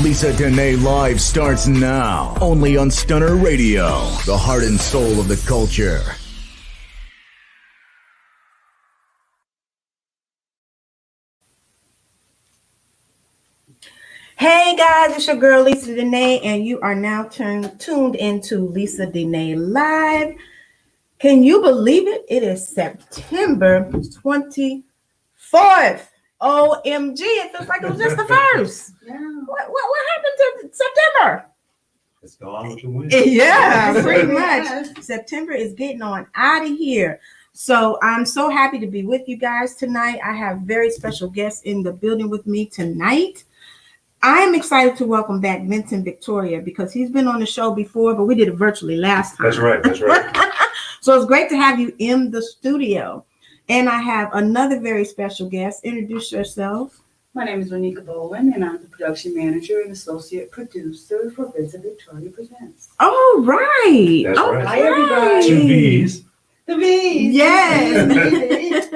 Lisa Denae Live starts now, only on Stunner Radio, the heart and soul of the culture. Hey guys, it's your girl Lisa Denae, and you are now tuned into Lisa Denae Live. Can you believe it? It is September 24th. OMG, it feels like it was just the first. Yeah. What happened to September? It's gone with the wind. Yeah, pretty much. September is getting on out of here. So I'm so happy to be with you guys tonight. I have very special guests in the building with me tonight. I'm excited to welcome back Vincent Victoria because he's been on the show before, but we did it virtually last time. That's right. So it's great to have you in the studio. And I have another very special guest. Introduce yourself. My name is Monica Bowen, and I'm the production manager and associate producer for Vincent Victoria Presents. Oh, right. That's right. Hi, everybody. 2 B's. The B's. Yes.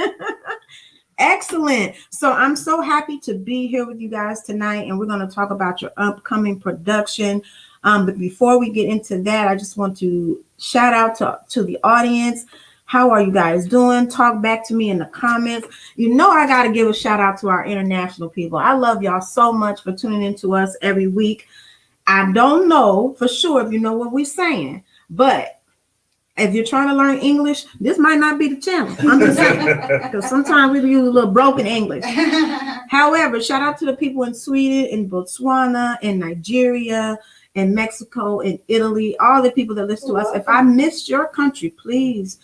Excellent. So I'm so happy to be here with you guys tonight, and we're going to talk about your upcoming production. But before we get into that, I just want to shout out to the audience. How are you guys doing? Talk back to me in the comments. You know I got to give a shout out to our international people. I love y'all so much for tuning in to us every week. I don't know for sure if you know what we're saying, but if you're trying to learn English, this might not be the channel. I'm just saying, because sometimes we use a little broken English. However, shout out to the people in Sweden, in Botswana, in Nigeria, in Mexico, in Italy, all the people that listen to us. If I missed your country, please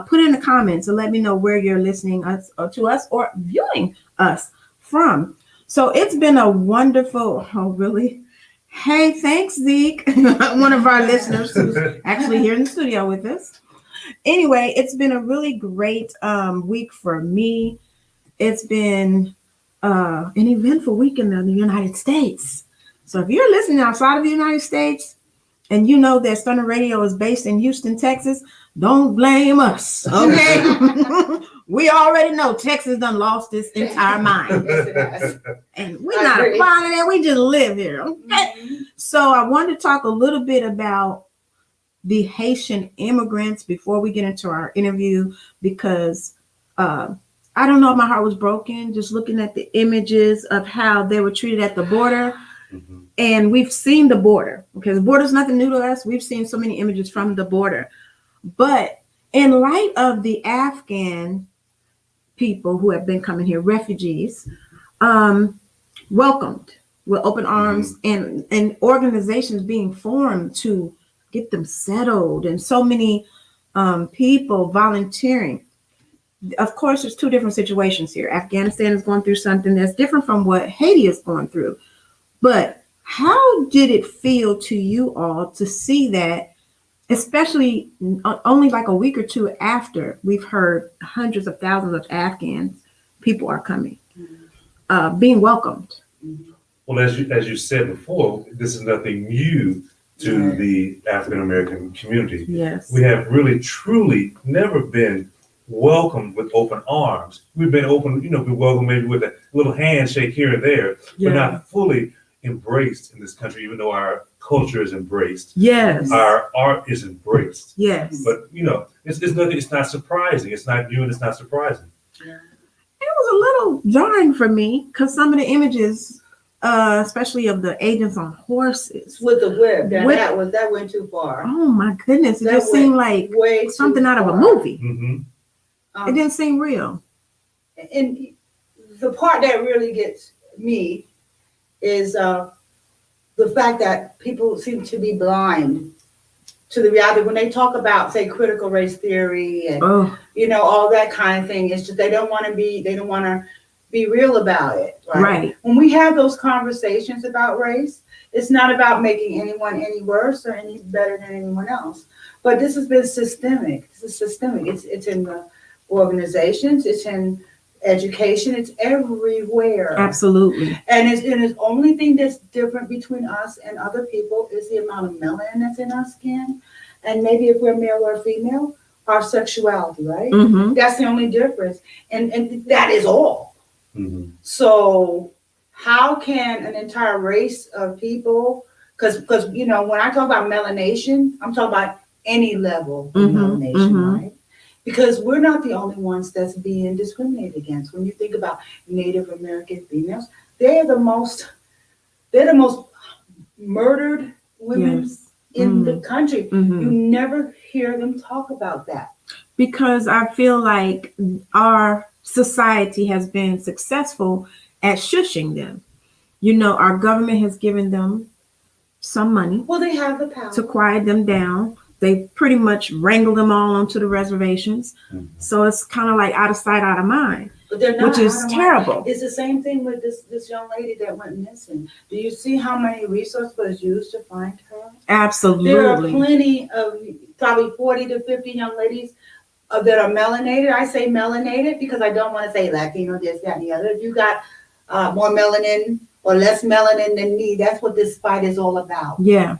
put in the comments and let me know where you're listening to us or viewing us from. So it's been a wonderful, really? Hey, thanks, Zeke, one of our listeners who's actually here in the studio with us. Anyway, it's been a really great week for me. It's been an eventful week in the United States. So if you're listening outside of the United States and you know that Stunner Radio is based in Houston, Texas, don't blame us, okay? We already know Texas done lost its entire mind. And we're not a part of that. We just live here, okay? Mm-hmm. So I wanted to talk a little bit about the Haitian immigrants before we get into our interview, because I don't know if my heart was broken just looking at the images of how they were treated at the border. Mm-hmm. And we've seen the border, because the border is nothing new to us. We've seen so many images from the border. But in light of the Afghan people who have been coming here, refugees, welcomed with open arms, and organizations being formed to get them settled, and so many people volunteering. Of course, there's two different situations here. Afghanistan is going through something that's different from what Haiti is going through. But how did it feel to you all to see that, especially only like a week or two after we've heard hundreds of thousands of Afghan people are coming, being welcomed? Well, as you said before, this is nothing new to the African American community. Yes. We have really, truly never been welcomed with open arms. We've been open, we welcome maybe with a little handshake here and there, but not fully embraced in this country, even though our culture is embraced. Yes. Our art is embraced. Yes. But it's nothing. It's not surprising. It's not new, and it's not surprising. Yeah. It was a little jarring for me because some of the images, especially of the agents on horses with the whip, that went too far. Oh my goodness! It just seemed like something out of a movie. Mm-hmm. It didn't seem real. And the part that really gets me is the fact that people seem to be blind to the reality when they talk about, say, critical race theory and all that kind of thing. It's just they don't want to be real about it. Right? When we have those conversations about race, it's not about making anyone any worse or any better than anyone else. But this has been systemic. This is systemic. It's in the organizations. It's in education. It's everywhere. Absolutely. And the only thing that's different between us and other people is the amount of melanin that's in our skin, and maybe if we're male or female, our sexuality, right? Mm-hmm. That's the only difference, and that is all. Mm-hmm. So how can an entire race of people, because when I talk about melanation, I'm talking about any level of melanation, right? Because we're not the only ones that's being discriminated against. When you think about Native American females, they're the most murdered women in the country. You never hear them talk about that. Because I feel like our society has been successful at shushing them. Our government has given them some money. Well, they have the power to quiet them down. They pretty much wrangle them all onto the reservations. So it's kind of like out of sight, out of mind, but they're not, which is terrible. It's the same thing with this young lady that went missing. Do you see how many resources was used to find her? Absolutely. There are plenty of probably 40 to 50 young ladies that are melanated. I say melanated because I don't want to say Latino, this, that, and the other. If you got more melanin or less melanin than me, that's what this fight is all about. Yeah.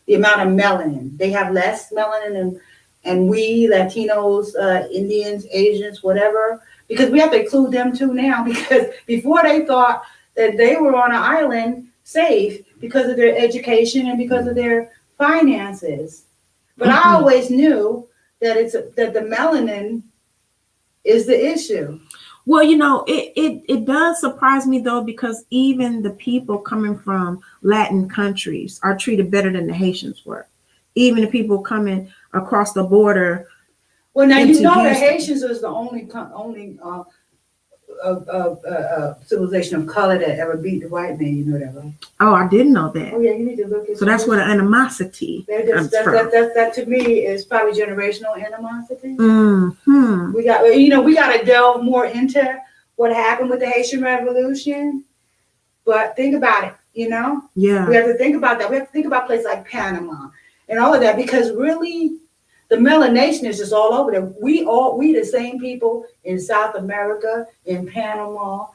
The amount of melanin. They have less melanin and we, Latinos, Indians, Asians, whatever, because we have to include them too now, because before they thought that they were on an island safe because of their education and because of their finances. But I always knew that that the melanin is the issue. Well, it does surprise me though, because even the people coming from Latin countries are treated better than the Haitians were. Even the people coming across the border. Well, now the Haitians is the only civilization of color that ever beat the white man. You know that, right? Oh, I didn't know that. Oh yeah, you need to look at. So that's where the animosity comes from. That to me is probably generational animosity. We got to delve more into what happened with the Haitian Revolution. But think about it, Yeah. We have to think about that. We have to think about places like Panama and all of that, because really the melanation is just all over there. We the same people in South America, in Panama,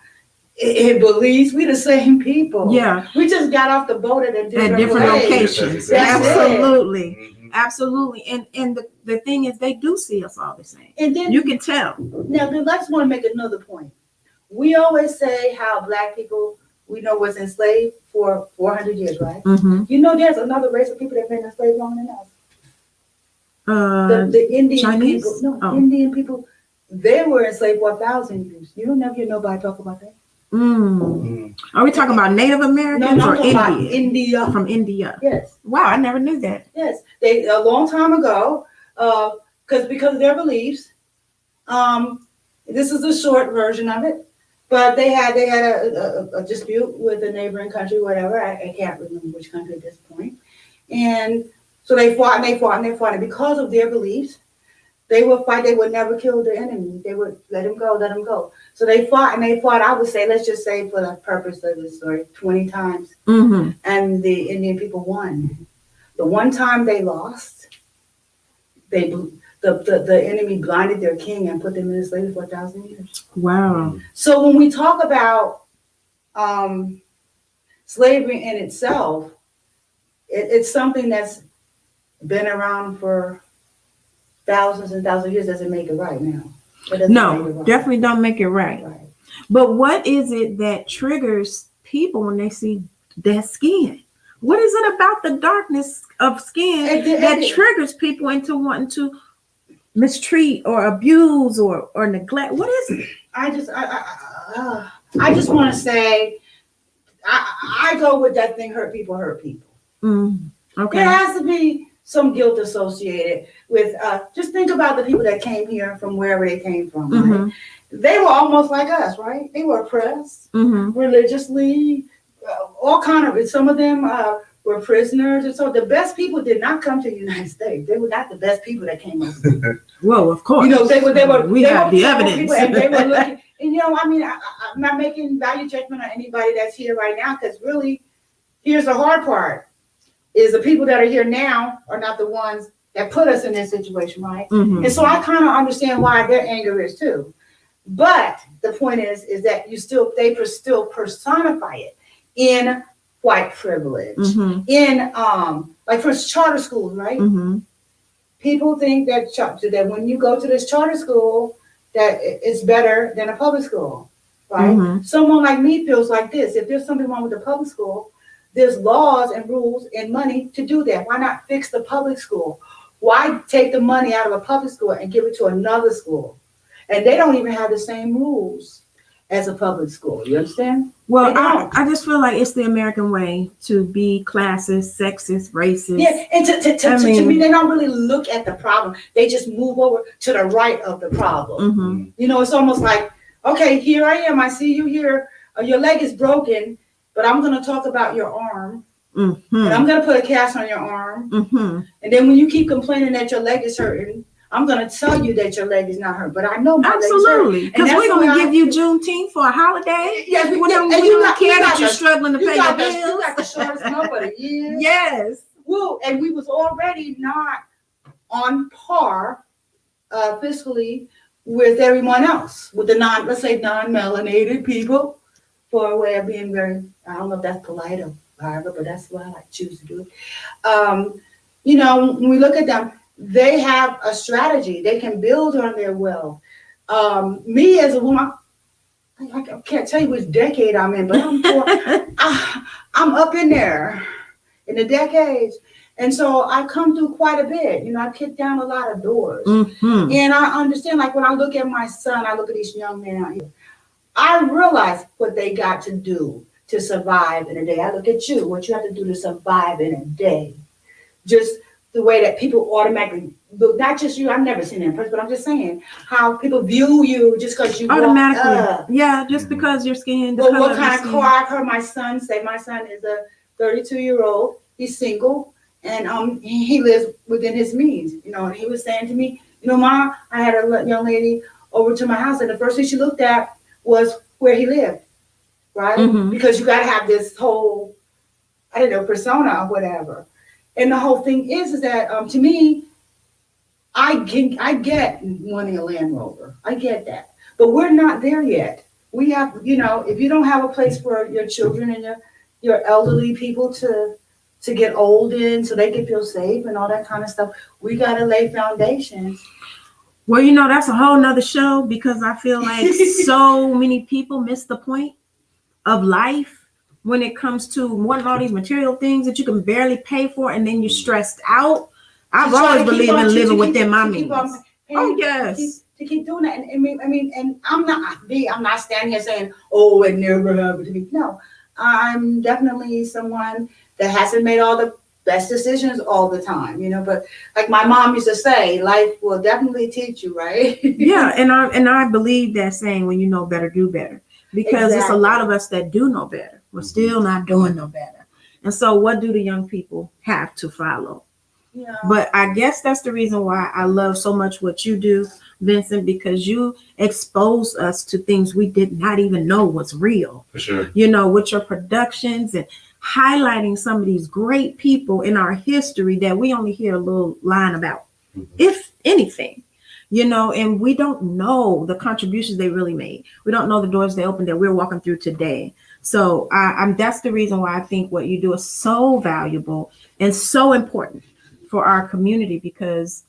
in Belize, we the same people. Yeah. We just got off the boat at different locations. That's Absolutely. Absolutely. And the thing is, they do see us all the same. And then you can tell. Now, I just want to make another point. We always say how Black people, was enslaved for 400 years, right? There's another race of people that have been enslaved longer than us. The Indian Chinese? people. No, Indian people, they were enslaved for 1,000 years. You don't never hear nobody talk about that. Are we talking about Native Americans or Indian? India. From India. Yes. Wow, I never knew that. Yes. They a long time ago, because of their beliefs. This is a short version of it, but they had a dispute with a neighboring country, whatever. I can't remember which country at this point. And so they fought and they fought and they fought. And because of their beliefs, they would fight. They would never kill their enemy. They would let him go. So they fought and they fought. I would say, let's just say for the purpose of this story, 20 times. And the Indian people won. The one time they lost, the enemy blinded their king and put them in slavery for 1,000 years. Wow. So when we talk about slavery in itself, it's something that's been around for thousands and thousands of years. Doesn't make it right now. No, definitely don't make it right. But what is it that triggers people when they see their skin? What is it about the darkness of skin that triggers people into wanting to mistreat or abuse or neglect? What is it? I just want to say, I go with that thing. Hurt people. Okay. There has to be some guilt associated with. Just think about the people that came here from wherever they came from. Right? They were almost like us, right? They were oppressed religiously, all kind of. Some of them were prisoners, and so the best people did not come to the United States. They were not the best people that came over. Well, of course, they were. We have the evidence, and they were looking. And I'm not making value judgment on anybody that's here right now, because really, here's the hard part: is the people that are here now are not the ones that put us in this situation, right? And so I kind of understand why their anger is too. But the point is that they still personify it in white privilege, in like for charter schools, right? People think that when you go to this charter school, that it's better than a public school. right? Mhm. Someone like me feels like this. If there's something wrong with the public school, there's laws and rules and money to do that. Why not fix the public school? Why take the money out of a public school and give it to another school? And they don't even have the same rules as a public school. You understand? Well, They don't. I just feel like it's the American way to be classist, sexist, racist. Yeah, and I to mean- me, they don't really look at the problem. They just move over to the right of the problem. Mhm. You know, it's almost like, okay, here I am. I see you here. Your leg is broken, but I'm going to talk about your arm. And Mhm. I'm going to put a cast on your arm. Mhm. And then when you keep complaining that your leg is hurting, I'm going to tell you that your leg is not hurt. But I know my leg is hurt. Absolutely, because And we're that's going what to I give you feel. Juneteenth for a holiday. Yes, We and don't you got- care you that got you're the- struggling to You pay your got bills. the shortest number of the year. Yes. Woo, and we was already not on par fiscally with everyone else, with the let's say non-melanated people, for a way of being very, I don't know if that's polite or however, but that's what I like choose to do. You know, when we look at them, they have a strategy. They can build on their wealth. Me as a woman, I can't tell you which decade I'm in, but I'm up in there in the decades. And so I come through quite a bit. You know, I've kicked down a lot of doors. Mhm. And I understand, like when I look at my son, I look at these young men out here, I realize what they got to do to survive in a day. I look at you, what you have to do to survive in a day. Just the way that people automatically, not just you, I've never seen it in person, but I'm just saying how people view you just because you walk Automatically. up. Yeah, just because your skin. The Well, color what of kind your of skin. car? I've heard my son say. My son is a 32-year-old. He's single, and he lives within his means. You know, and he was saying to me, you know, Mom, I had a young lady over to my house, and the first thing she looked at was where he lived, right? Mhm. Because you got to have this whole, I don't know, persona or whatever. And the whole thing is that to me, I get wanting a Land Rover. I get that, but we're not there yet. We have, you know, if you don't have a place for your children and your elderly people to get old in, so they can feel safe and all that kind of stuff, we got to lay foundations. Well, you know, that's a whole nother show, because I feel like so many people miss the point of life when it comes to wanting all these material things that you can barely pay for, and then you're stressed out. I've always believed in living within my means. Oh, yes. To keep doing that. And I mean, and I'm not standing here saying, oh, it never happened to me. No, I'm definitely someone that hasn't made all the best decisions all the time, you know, but like my mom used to say, life will definitely teach you, right? Yeah, and I believe that saying, when you know better, do better. Because it's a lot of us that do know better. We're still not doing no better. And so what do the young people have to follow? Yeah. But I guess that's the reason why I love so much what you do, Vincent, because you expose us to things we did not even know was real. For sure. You know, with your productions and highlighting some of these great people in our history that we only hear a little line about, if anything. You know, and we don't know the contributions they really made. We don't know the doors they opened that we're walking through today. So I'm that's the reason why I think what you do is so valuable and so important for our community, because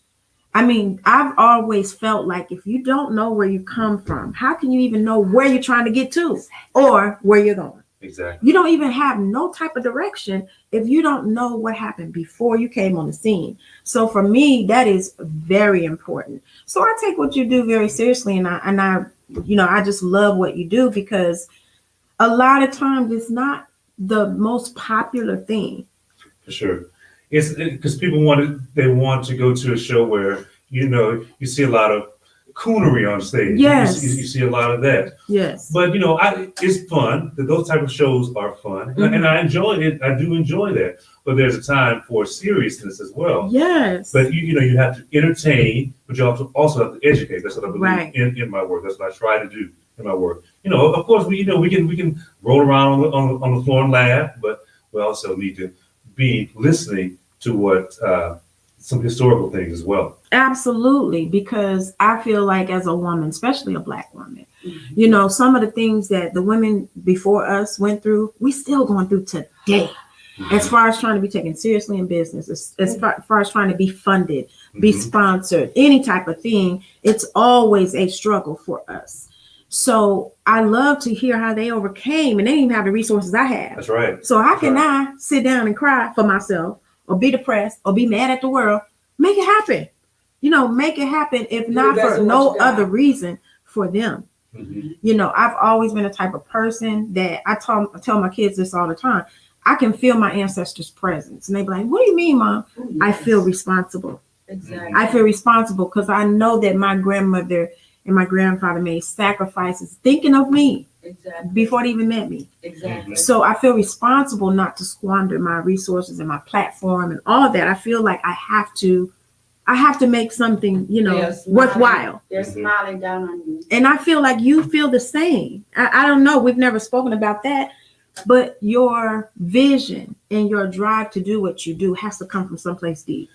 I mean, I've always felt like if you don't know where you come from, how can you even know where you're trying to get to or where you're going? Exactly. You don't even have no type of direction if you don't know what happened before you came on the scene. So for me, that is very important. So I take what you do very seriously, and I you know, I just love what you do, because a lot of times it's not the most popular thing. For sure. It's because people want to go to a show where, you know, you see a lot of coonery on stage. Yes. You see a lot of that. Yes. But, you know, it's fun. Those type of shows are fun. Mhm. And I enjoy it. I do enjoy that. But there's a time for seriousness as well. Yes. But, you know, you have to entertain, but you also have to educate. That's what I believe Right. in my work. That's what I try to do in my work. You know, of course, we can roll around on the floor and laugh, but we also need to be listening to what some historical things as well. Absolutely, because I feel like as a woman, especially a Black woman, you know, some of the things that the women before us went through, we still going through today. As far as trying to be taken seriously in business, as far as trying to be funded, be sponsored, any type of thing, it's always a struggle for us. So I love to hear how they overcame, and they didn't even have the resources I have. That's right. So how That's can right. I sit down and cry for myself or be depressed or be mad at the world? Make it happen. Make it happen, if not that's for what no you got. other reason, for them. Mhm. I've always been a type of person that I tell my kids this all the time. I can feel my ancestors' presence. And they be like, what do you mean, Mom? Oh, I yes. feel responsible. Exactly. I feel responsible because I know that my grandmother and my grandfather made sacrifices thinking of me Exactly. before they even met me. Exactly. So I feel responsible not to squander my resources and my platform and all that. I feel like I have to make something, They're smiling. worthwhile. They're Mhm. smiling down on you. And I feel like you feel the same. I don't know. We've never spoken about that, but your vision and your drive to do what you do has to come from someplace deep.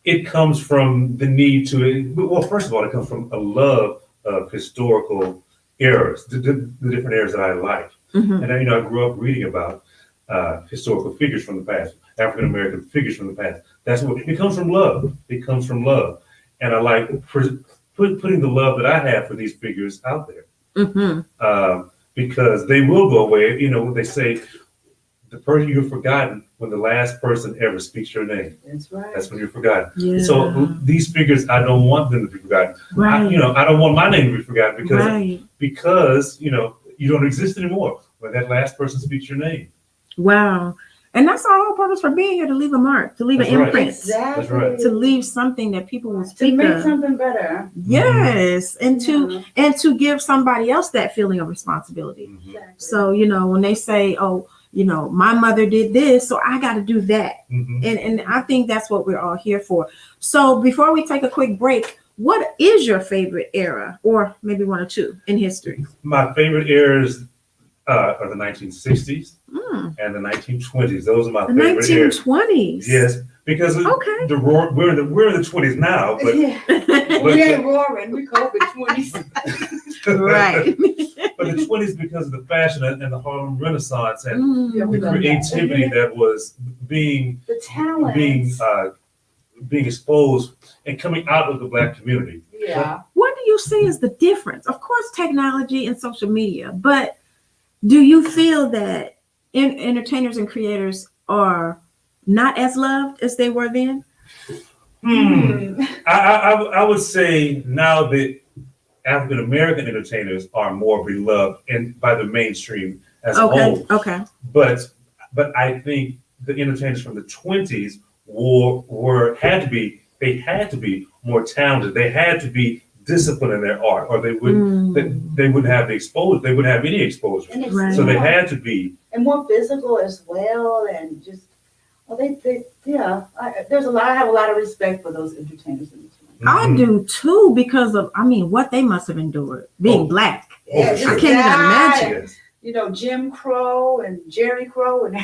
It comes from the need to, well, first of all, it comes from a love of historical eras, the different eras that I like. Mhm. And I grew up reading about historical figures from the past, African American figures from the past. That's what it comes from. Love. It comes from love, and I like putting the love that I have for these figures out there, Mhm. because they will go away. They say the person you've forgotten when the last person ever speaks your name. That's right. That's when you're forgotten. Yeah. So these figures, I don't want them to be forgotten. Right. I don't want my name to be forgotten because Right. you don't exist anymore when that last person speaks your name. Wow. And that's our whole purpose for being here, to leave a mark, to leave That's an right. imprint, Exactly. That's right. to leave something that people will To speak make of. something better. Yes. And Yeah. to give somebody else that feeling of responsibility. Mhm. Exactly. So, when they say, oh, my mother did this, so I got to do that. Mhm. And I think that's what we're all here for. So before we take a quick break, what is your favorite era, or maybe one or two, in history? My favorite eras are the 1960s Mm, and the 1920s. Those are my the favorite eras. 1920s. Yes, because Okay. we're in the 20s now, but Yeah. We ain't roaring. We COVID-20s. Right. But the 20s, because of the fashion and the Harlem Renaissance and Mm, the creativity that was being The talent. being exposed and coming out of the Black community. Yeah. what do you see as the difference? Of course, technology and social media, but do you feel that entertainers and creators are not as loved as they were then? I would say now that African American entertainers are more beloved and by the mainstream as a whole. Okay. But I think the entertainers from the 20s had to be more talented. They had to be disciplined in their art, or they wouldn't have the exposure. They wouldn't have any exposure. And it's Right. So they more- had to be. and more physical as well, and just there's a lot. I have a lot of respect for those entertainers in this one. I Mhm. do too, because of what they must have endured being Oh. Black. Oh, for sure. I can't even imagine. Yes. Jim Crow and Jerry Crow and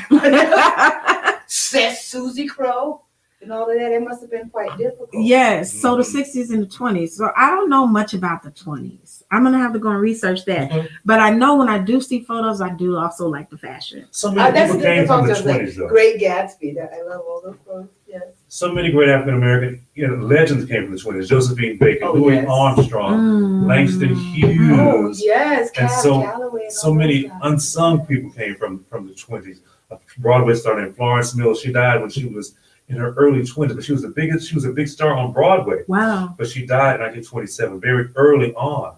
Seth Susie Crow and all of that. It must have been quite difficult. Yes. So the 60s and the 20s. So I don't know much about the 20s. I'm gonna have to go and research that. Mhm. But I know when I do see photos, I do also like the fashion. So many That's people the came from the photos, like 20s, though. Great Gatsby. That I love all those photos. Yes. So many great African American legends came from the 20s. Josephine Baker, Oh, Louis yes. Armstrong, Langston Hughes. Oh yes, And Cab so- Calloway. And So all many those guys. unsung people came from the 20s. A Broadway star named Florence Mills. She died when she was in her early 20s, but she was a big star on Broadway. Wow. But she died in 1927, very early on.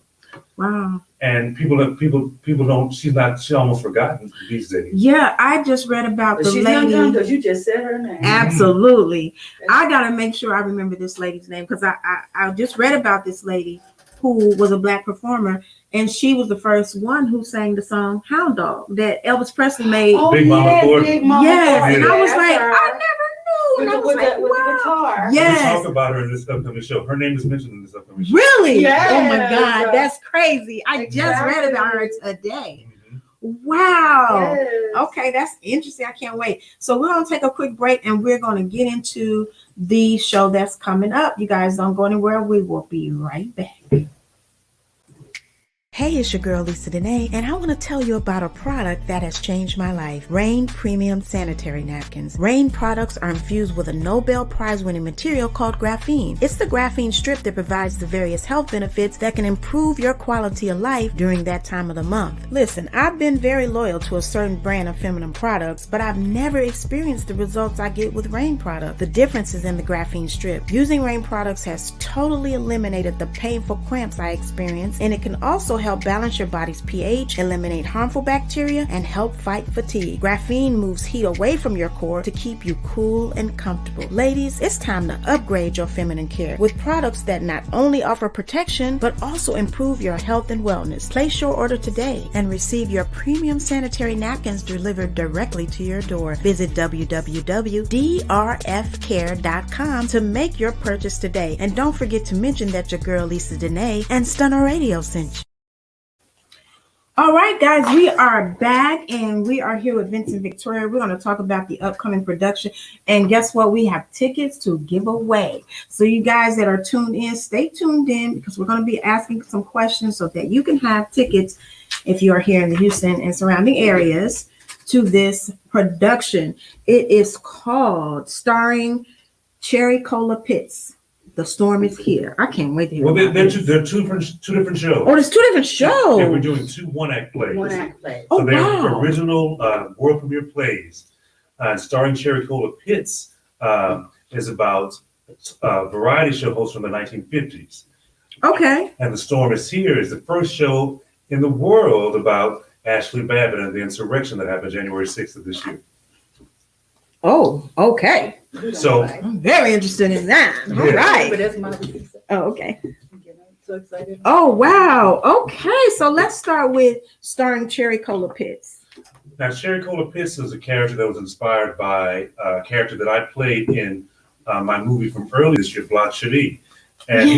Wow. And people don't. She's almost forgotten these days. Yeah, I just read about But the she's young lady. because you just said her name. Absolutely. I gotta make sure I remember this lady's name, because I just read about this lady who was a Black performer, and she was the first one who sang the song Hound Dog that Elvis Presley made. Oh, Big Mama yeah, Thornton. Big Mama Yes, Thornton. and I was That's like, her. I never knew. with And I the, was with like, the, with the wow. guitar. We Yes. talk about her in this upcoming show. Her name is mentioned in this upcoming show. Really? Yes. Oh my God, that's crazy. I just read about her today. Wow. Yes. Okay, that's interesting. I can't wait. So we're going to take a quick break, and we're going to get into the show that's coming up. You guys don't go anywhere. We will be right back. Hey, it's your girl Lisa Denae, and I want to tell you about a product that has changed my life. Rain Premium Sanitary Napkins. Rain products are infused with a Nobel Prize-winning material called graphene. It's the graphene strip that provides the various health benefits that can improve your quality of life during that time of the month. Listen, I've been very loyal to a certain brand of feminine products, but I've never experienced the results I get with Rain products. The difference is in the graphene strip. Using Rain products has totally eliminated the painful cramps I experience, and it can also help balance your body's pH, eliminate harmful bacteria, and help fight fatigue. Graphene moves heat away from your core to keep you cool and comfortable. Ladies, it's time to upgrade your feminine care with products that not only offer protection, but also improve your health and wellness. Place your order today and receive your premium sanitary napkins delivered directly to your door. Visit www.drfcare.com to make your purchase today. And don't forget to mention that your girl Lisa Denae and Stunner Radio sent you. All right, guys, we are back and we are here with Vincent Victoria. We're going to talk about the upcoming production. And guess what? We have tickets to give away. So you guys that are tuned in, stay tuned in because we're going to be asking some questions so that you can have tickets if you are here in the Houston and surrounding areas to this production. It is called Starring Cherry Cola Pitts. The Storm is Here. I can't wait to hear. Well, they're two different shows. Oh, there's two different shows. Yeah, we're doing two one-act plays. One-act plays. So Oh, they're wow. original world premiere plays. Starring Cherry Cola Pitts is about a variety show host from the 1950s. Okay. And The Storm is Here is the first show in the world about Ashley Babbitt and the insurrection that happened January 6th of this year. Oh, okay. So I'm very interested in that. All Yeah. right. But that's my Oh, okay. so excited. Oh, wow. Okay. So let's start with Starring Cherry Cola Pitts. now Cherry Cola Pitts is a character that was inspired by a character that I played in my movie from earlier this year, Block Cherie. And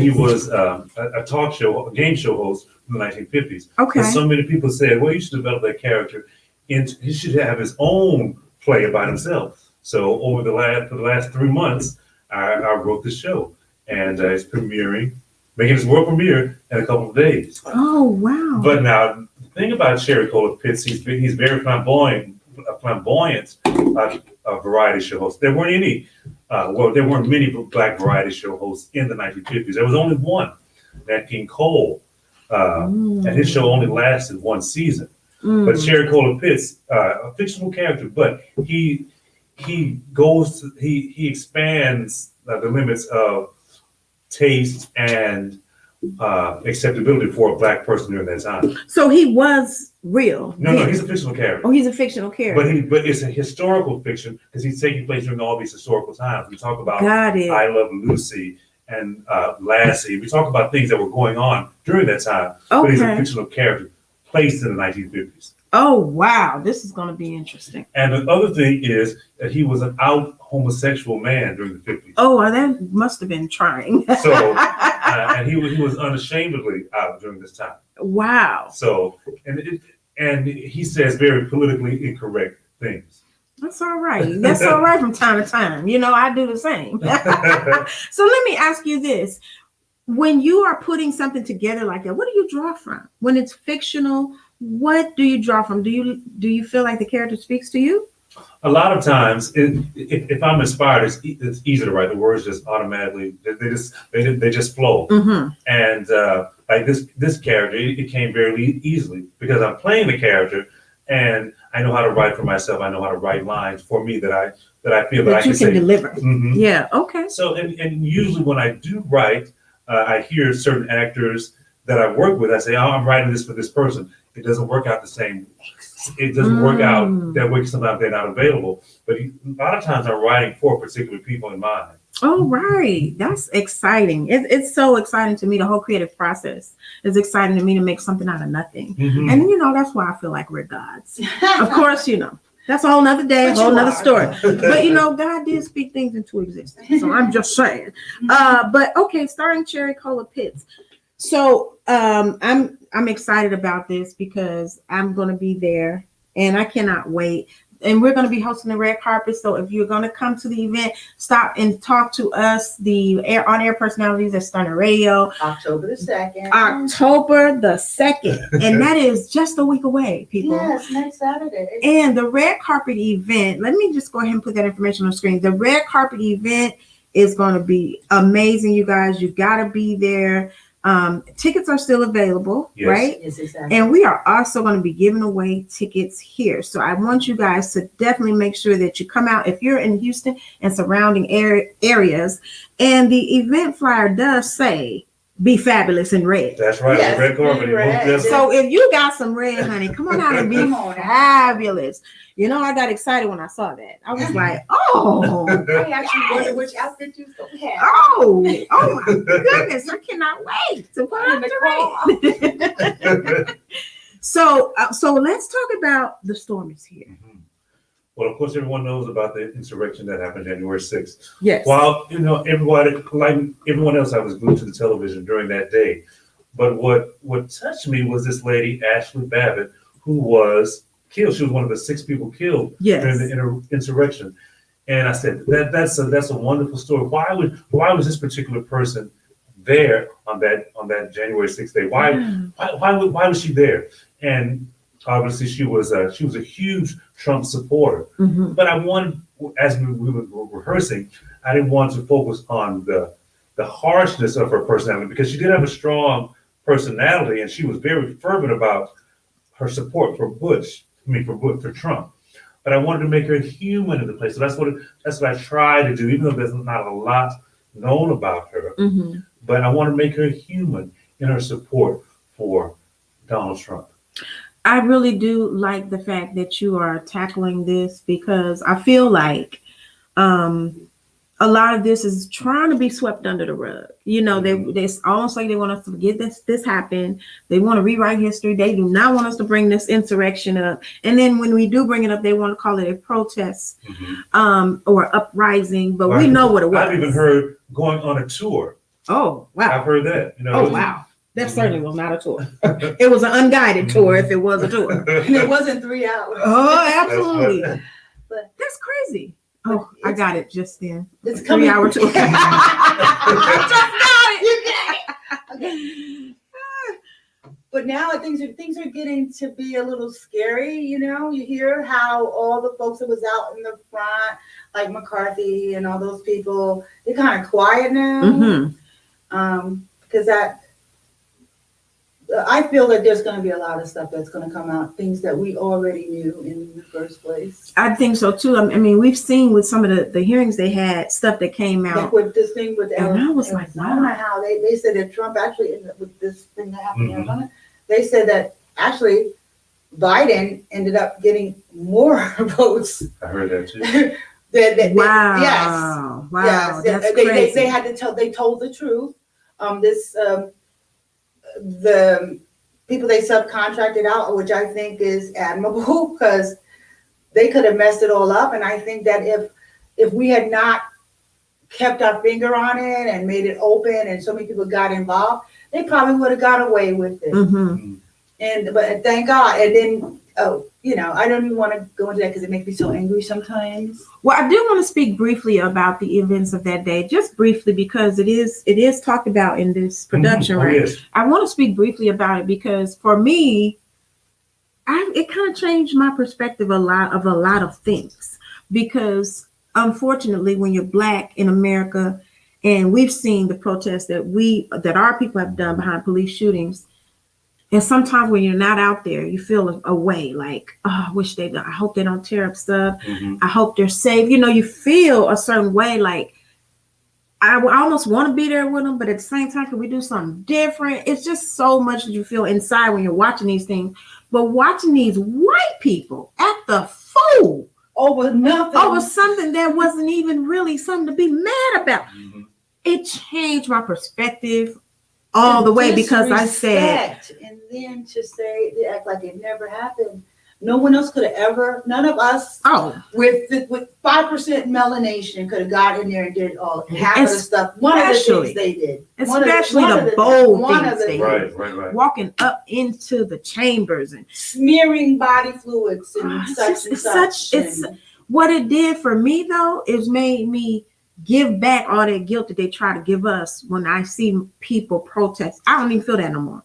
he was a talk show, a game show host from the 1950s. Okay. And so many people said, well, you should develop that character. He should have his own play about himself. So for the last 3 months, I wrote this show, and it's making its world premiere in a couple of days. Oh, wow. But now the thing about Cherry Cola Pitts, he's very flamboyant, variety show host. There weren't many black variety show hosts in the 1950s. There was only one, Nat King Cole, and his show only lasted one season. But Cherry Cola Pitts, a fictional character, but he expands the limits of taste and acceptability for a black person during that time. So he was real. No, he's a fictional character. Oh, he's a fictional character. But it's a historical fiction because he's taking place during all these historical times. We talk about Got it. I Love Lucy and Lassie. We talk about things that were going on during that time. But he's a Okay. fictional character placed in the 1950s. Oh, wow. This is going to be interesting. And the other thing is that he was an out homosexual man during the 50s. Oh, well, that must have been trying. So, and he was unashamedly out during this time. Wow. So, and he says very politically incorrect things. That's all right. That's all right from time to time. You know, I do the same. So let me ask you this. When you are putting something together like that, what do you draw from? When it's fictional, what do you draw from? Do you feel like the character speaks to you? A lot of times, if I'm inspired, it's easy to write. The words just automatically they just flow. Mm-hmm. And like this character, it came very easily because I'm playing the character, and I know how to write for myself. I know how to write lines for me that I feel that I That you can can say. deliver. Mhm. Yeah. Okay. So and usually when I do write, I hear certain actors that I work with. I say, "Oh, I'm writing this for this person." It doesn't work out the same. It doesn't work out that way. Sometimes they're not available. But a lot of times I'm writing for particular people in mind. Oh, right. That's exciting. It's so exciting to me. The whole creative process is exciting to me to make something out of nothing. Mhm. And, that's why I feel like we're gods. Of course, that's a whole nother day, a But whole you nother are. story. But, God did speak things into existence. So I'm just saying. But, okay, starring Cherry Cola Pitts. So I'm excited about this because I'm going to be there. And I cannot wait. and we're going to be hosting the red carpet. So if you're going to come to the event, stop and talk to us, the on-air personalities at Stunner Radio. October the 2nd. October the 2nd. And that is just a week away, people. Yes, next Saturday. And the red carpet event, let me just go ahead and put that information on the screen. The red carpet event is going to be amazing, you guys. You got to be there. Tickets are still available, Yes. right? Yes, exactly. And we are also going to be giving away tickets here. So I want you guys to definitely make sure that you come out if you're in Houston and surrounding areas. And the event flyer does say, "Be fabulous in red." That's right. Yes, The red carpet. be red. Yes. So if you got some red, honey, come on out and be Come on. fabulous. You know, I got excited when I saw that. I was like, oh, I actually wonder which outfit you going to have. oh my goodness. I cannot wait to put on the red. So let's talk about the storm is here. Mhm. Well, of course, everyone knows about the insurrection that happened January 6th. Yes. While, everybody, like everyone else, I was glued to the television during that day. But what touched me was this lady, Ashley Babbitt, who was killed. She was one of the 6 people killed during the insurrection. And I said, that's a wonderful story. Why was this particular person there on that January 6th day? Why was she there? And obviously she was a huge Trump supporter. Mhm. But I wanted, as we were rehearsing, I didn't want to focus on the harshness of her personality, because she did have a strong personality and she was very fervent about her support for for Trump. But I wanted to make her human in the place. So that's what I try to do, even though there's not a lot known about her. Mm-hmm. But I want to make her human in her support for Donald Trump. I really do like the fact that you are tackling this, because I feel like a lot of this is trying to be swept under the rug. You know, they almost like they want us to forget this happened. They want to rewrite history. They do not want us to bring this insurrection up. And then when we do bring it up, they want to call it a protest or uprising. But we know what it was. I've even heard going on a tour. Oh, wow. I've heard that. Oh, wow. That certainly was not a tour. It was an unguided tour if it was a tour. And it wasn't 3 hours. Oh, absolutely. But that's crazy. Oh, I got it just then. It's coming. 3 hour tour. I just got it. Okay. But now things are getting to be a little scary. You know, you hear how all the folks that was out in the front, like McCarthy and all those people, they're kind of quiet now. Because I feel that there's going to be a lot of stuff that's going to come out, things that we already knew in the first place. I think so too. I mean, we've seen with some of the hearings they had, stuff that came out. Like with this thing with and I was like, Arizona, wow. how they said that Trump actually ended up with this thing that happened in Arizona. They said that actually Biden ended up getting more votes. I heard that too. Wow. Yes. Wow. Yes. That's They crazy. had to tell. They told the truth. The people they subcontracted out, which I think is admirable, because they could have messed it all up. And I think that if we had not kept our finger on it and made it open and so many people got involved, they probably would have got away with it. But thank God. And then I don't even want to go into that because it makes me so angry sometimes. Well, I do want to speak briefly about the events of that day, just briefly, because it is talked about in this production, right? Yes. I want to speak briefly about it because for me, it kind of changed my perspective a lot of things. Because unfortunately, when you're Black in America, and we've seen the protests that our people have done behind police shootings. And sometimes when you're not out there, you feel a way like, oh, I hope they don't tear up stuff. I hope they're safe. You know, you feel a certain way like, I almost want to be there with them, but at the same time, can we do something different? It's just so much that you feel inside when you're watching these things. But watching these white people act the fool over nothing, over something that wasn't even really something to be mad about. It changed my perspective all the way, because I said, and then to say they act like it never happened. No one else could have ever, none of us with 5% melanation could have got in there and did all half of the stuff. One of the things they did. Especially the bold things they did. Right. Walking up into the chambers and smearing body fluids and such. It's what it did for me though, is made me give back all that guilt that they try to give us when I see people protest. I don't even feel that no more.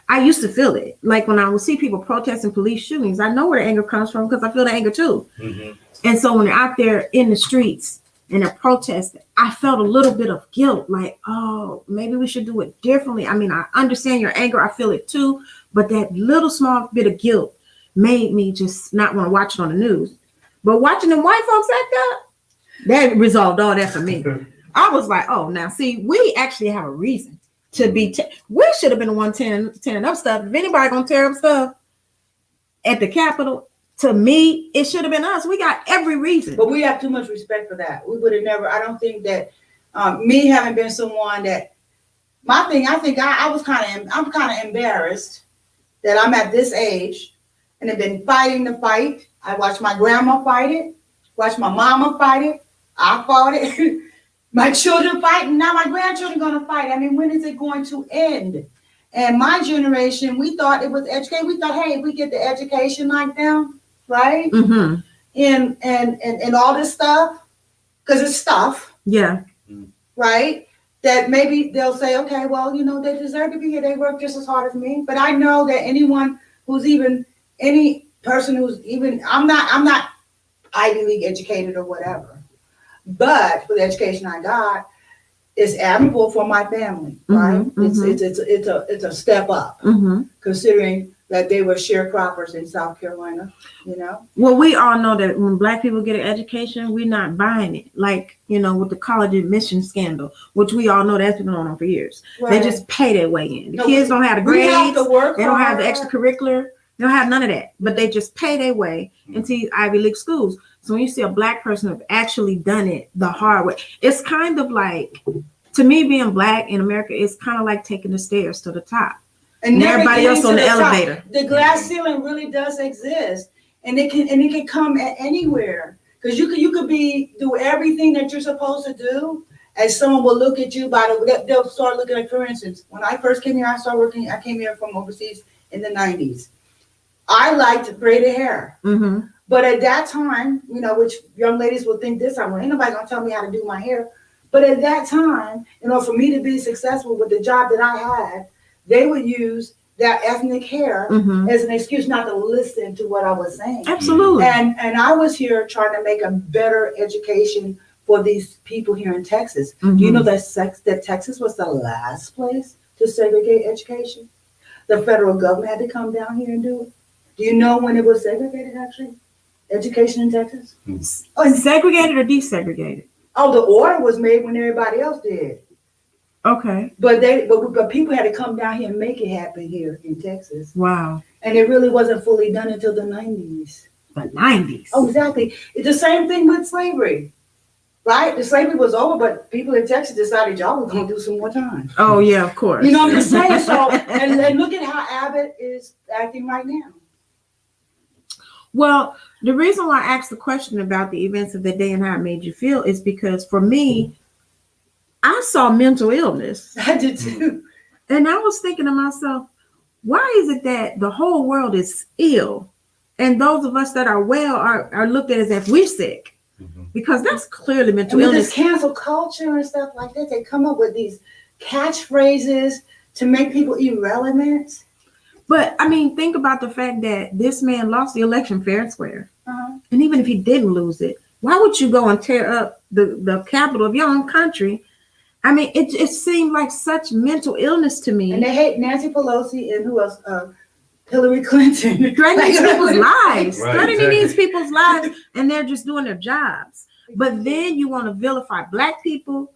I used to feel it. Like when I would see people protesting police shootings, I know where the anger comes from because I feel the anger too. Mm-hmm. And so when they're out there in the streets and they're protesting, I felt a little bit of guilt. Like, oh, maybe we should do it differently. I mean, I understand your anger. I feel it too. But that little small bit of guilt made me just not want to watch it on the news. But watching them white folks act up, that resolved all that for me. I was like, oh, now see, we actually have a reason to be. We should have been the one tearing up stuff. If anybody gonna tear up stuff at the Capitol, to me, it should have been us. We got every reason. But we have too much respect for that. We would have never. I don't think that me having been someone that my thing. I think I'm kind of embarrassed that I'm at this age and have been fighting the fight. I watched my grandma fight it. Watched my mama fight it. I fought it. My children fight, and now my grandchildren are going to fight. I mean, when is it going to end? And my generation, we thought it was educated. We thought, hey, if we get the education like them, right? Mm-hmm. And all this stuff, because it's stuff. Yeah. Right? That maybe they'll say, okay, well, you know, they deserve to be here. They work just as hard as me. But I know that anyone who's even, any person who's even, I'm not Ivy League educated or whatever. But for the education I got, it's admirable for my family, right? Mm-hmm. It's a step up, considering that they were sharecroppers in South Carolina, you know? Well, we all know that when Black people get an education, we're not buying it. Like, you know, with the college admission scandal, which we all know that's been going on for years. Right. They just pay their way in. The kids don't have the grades. They don't have the extracurricular. They don't have none of that. But they just pay their way into these Ivy League schools. So when you see a Black person have actually done it the hard way, it's kind of like, to me, being Black in America is kind of like taking the stairs to the top. And everybody else on the elevator. The glass ceiling really does exist, and it can come at anywhere. Because you could do everything that you're supposed to do, and someone will look at you they'll start looking at. For instance, when I first came here, I came here from overseas in the 90s. I liked braided hair. Mm-hmm. But at that time, you know, which young ladies will think this time, well, ain't nobody gonna tell me how to do my hair. But at that time, you know, for me to be successful with the job that I had, they would use that ethnic hair as an excuse not to listen to what I was saying. Absolutely. And I was here trying to make a better education for these people here in Texas. Do you know that Texas was the last place to segregate education? The federal government had to come down here and do it. Do you know when it was segregated, actually? Education in Texas? Oh, segregated or desegregated? Oh, the order was made when everybody else did. Okay. But people had to come down here and make it happen here in Texas. Wow. And it really wasn't fully done until the 90s. The 90s? Oh, exactly. It's the same thing with slavery. Right? The slavery was over, but people in Texas decided y'all were going to do some more time. Oh, yeah, of course. You know what I'm saying? So, and look at how Abbott is acting right now. Well, the reason why I asked the question about the events of the day and how it made you feel is because for me, I saw mental illness. I did too. And I was thinking to myself, why is it that the whole world is ill and those of us that are well are looked at as if we're sick? Because that's clearly mental illness. This cancel culture and stuff like that, they come up with these catchphrases to make people irrelevant. But I mean, think about the fact that this man lost the election fair and square. And even if he didn't lose it, why would you go and tear up the capital of your own country? I mean, it seemed like such mental illness to me. And they hate Nancy Pelosi and who else? Hillary Clinton. Threatening these people's lives. Threatening these people's lives, and they're just doing their jobs. But then you want to vilify Black people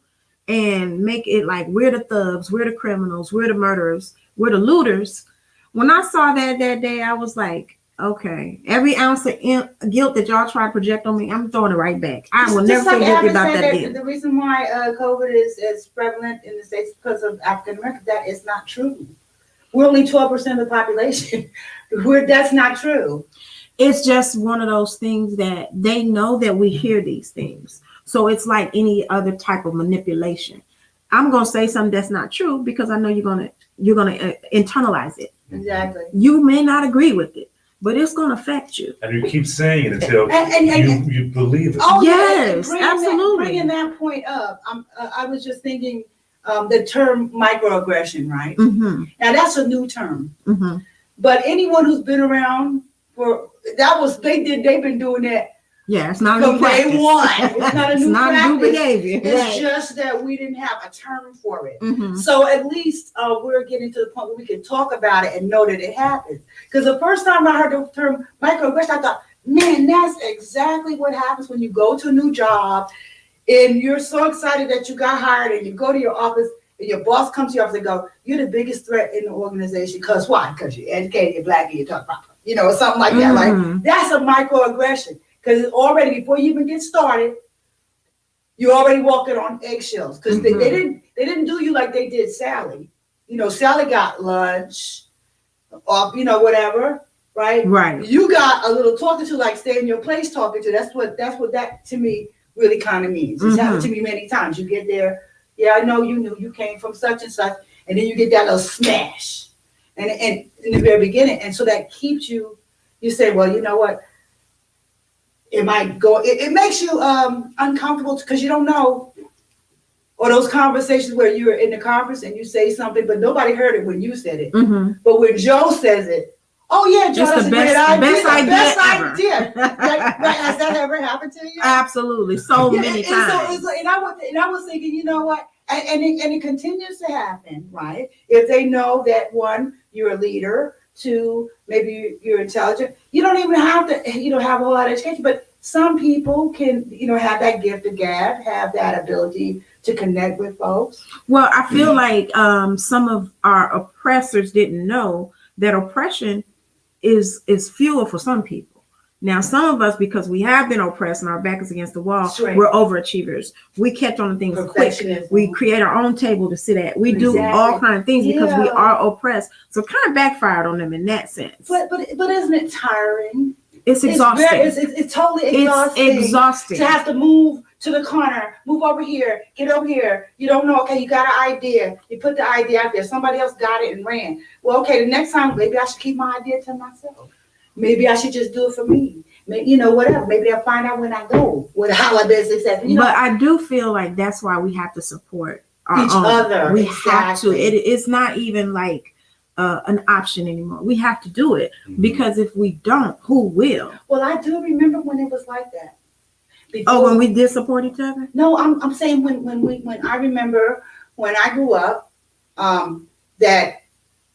and make it like we're the thugs, we're the criminals, we're the murderers, we're the looters. When I saw that day, I was like, okay, every ounce of guilt that y'all try to project on me, I'm throwing it right back. I will never feel guilty about that again. The reason why COVID is prevalent in the States because of African Americans, that is not true. We're only 12% of the population. That's not true. It's just one of those things that they know that we hear these things. So it's like any other type of manipulation. I'm gonna say something that's not true because I know you're gonna internalize it. Exactly. You may not agree with it, but it's gonna affect you. And you keep saying it until you believe it. Oh Yes, bringing absolutely. Bringing that point up, I was just thinking the term microaggression, right? Mm-hmm. Now that's a new term, Mm-hmm. but anyone who's been around they've been doing that. Yeah, it's not a new From day practice. one. It's not a new practice. New behavior. It's just that we didn't have a term for it. Mm-hmm. So at least we're getting to the point where we can talk about it and know that it happens. Because the first time I heard the term microaggression, I thought, man, that's exactly what happens when you go to a new job and you're so excited that you got hired and you go to your office and your boss comes to your office and go, you're the biggest threat in the organization. Because why? Because you're educated, you're black, and you talk proper. Or something like that, right? That's a microaggression. Because it's already, before you even get started, you're already walking on eggshells. Because they didn't do you like they did Sally. Sally got lunch, or whatever, right? Right. You got a little talking to, like stay in your place talking to. That's what that to me really kind of means. It's happened to me many times. You get there, yeah, I know you knew you came from such and such, and then you get that little smash, and in the very beginning, and so that keeps you. You say, well, you know what? It might go. It makes you uncomfortable because you don't know. Or those conversations where you're in the conference and you say something, but nobody heard it when you said it. Mm-hmm. But when Joe says it, oh yeah, Joe, that's a great idea. Best idea. Right? Has that ever happened to you? Absolutely, many times. And I was thinking, you know what? And it continues to happen, right? If they know that one, you're a leader. Two, maybe you're intelligent. You don't even have to, have a whole lot of education. But some people can, have that gift of gab, have that ability to connect with folks. Well, I feel like some of our oppressors didn't know that oppression is fuel for some people. Now, some of us, because we have been oppressed and our back is against the wall, we're overachievers. We catch on to things quick. We create our own table to sit at. We do all kinds of things because we are oppressed. So it kind of backfired on them in that sense. But isn't it tiring? It's exhausting. It's totally exhausting. It's exhausting. To have to move to the corner, move over here, get over here. You don't know, okay, you got an idea. You put the idea out there. Somebody else got it and ran. Well, okay, the next time, maybe I should keep my idea to myself. Maybe I should just do it for me. Maybe, whatever. Maybe I'll find out when I go how I be successful. But I do feel like that's why we have to support each other. We have to. It's not even like an option anymore. We have to do it because if we don't, who will? Well, I do remember when it was like that. Before, when we did support each other? No, I'm saying when I remember when I grew up, that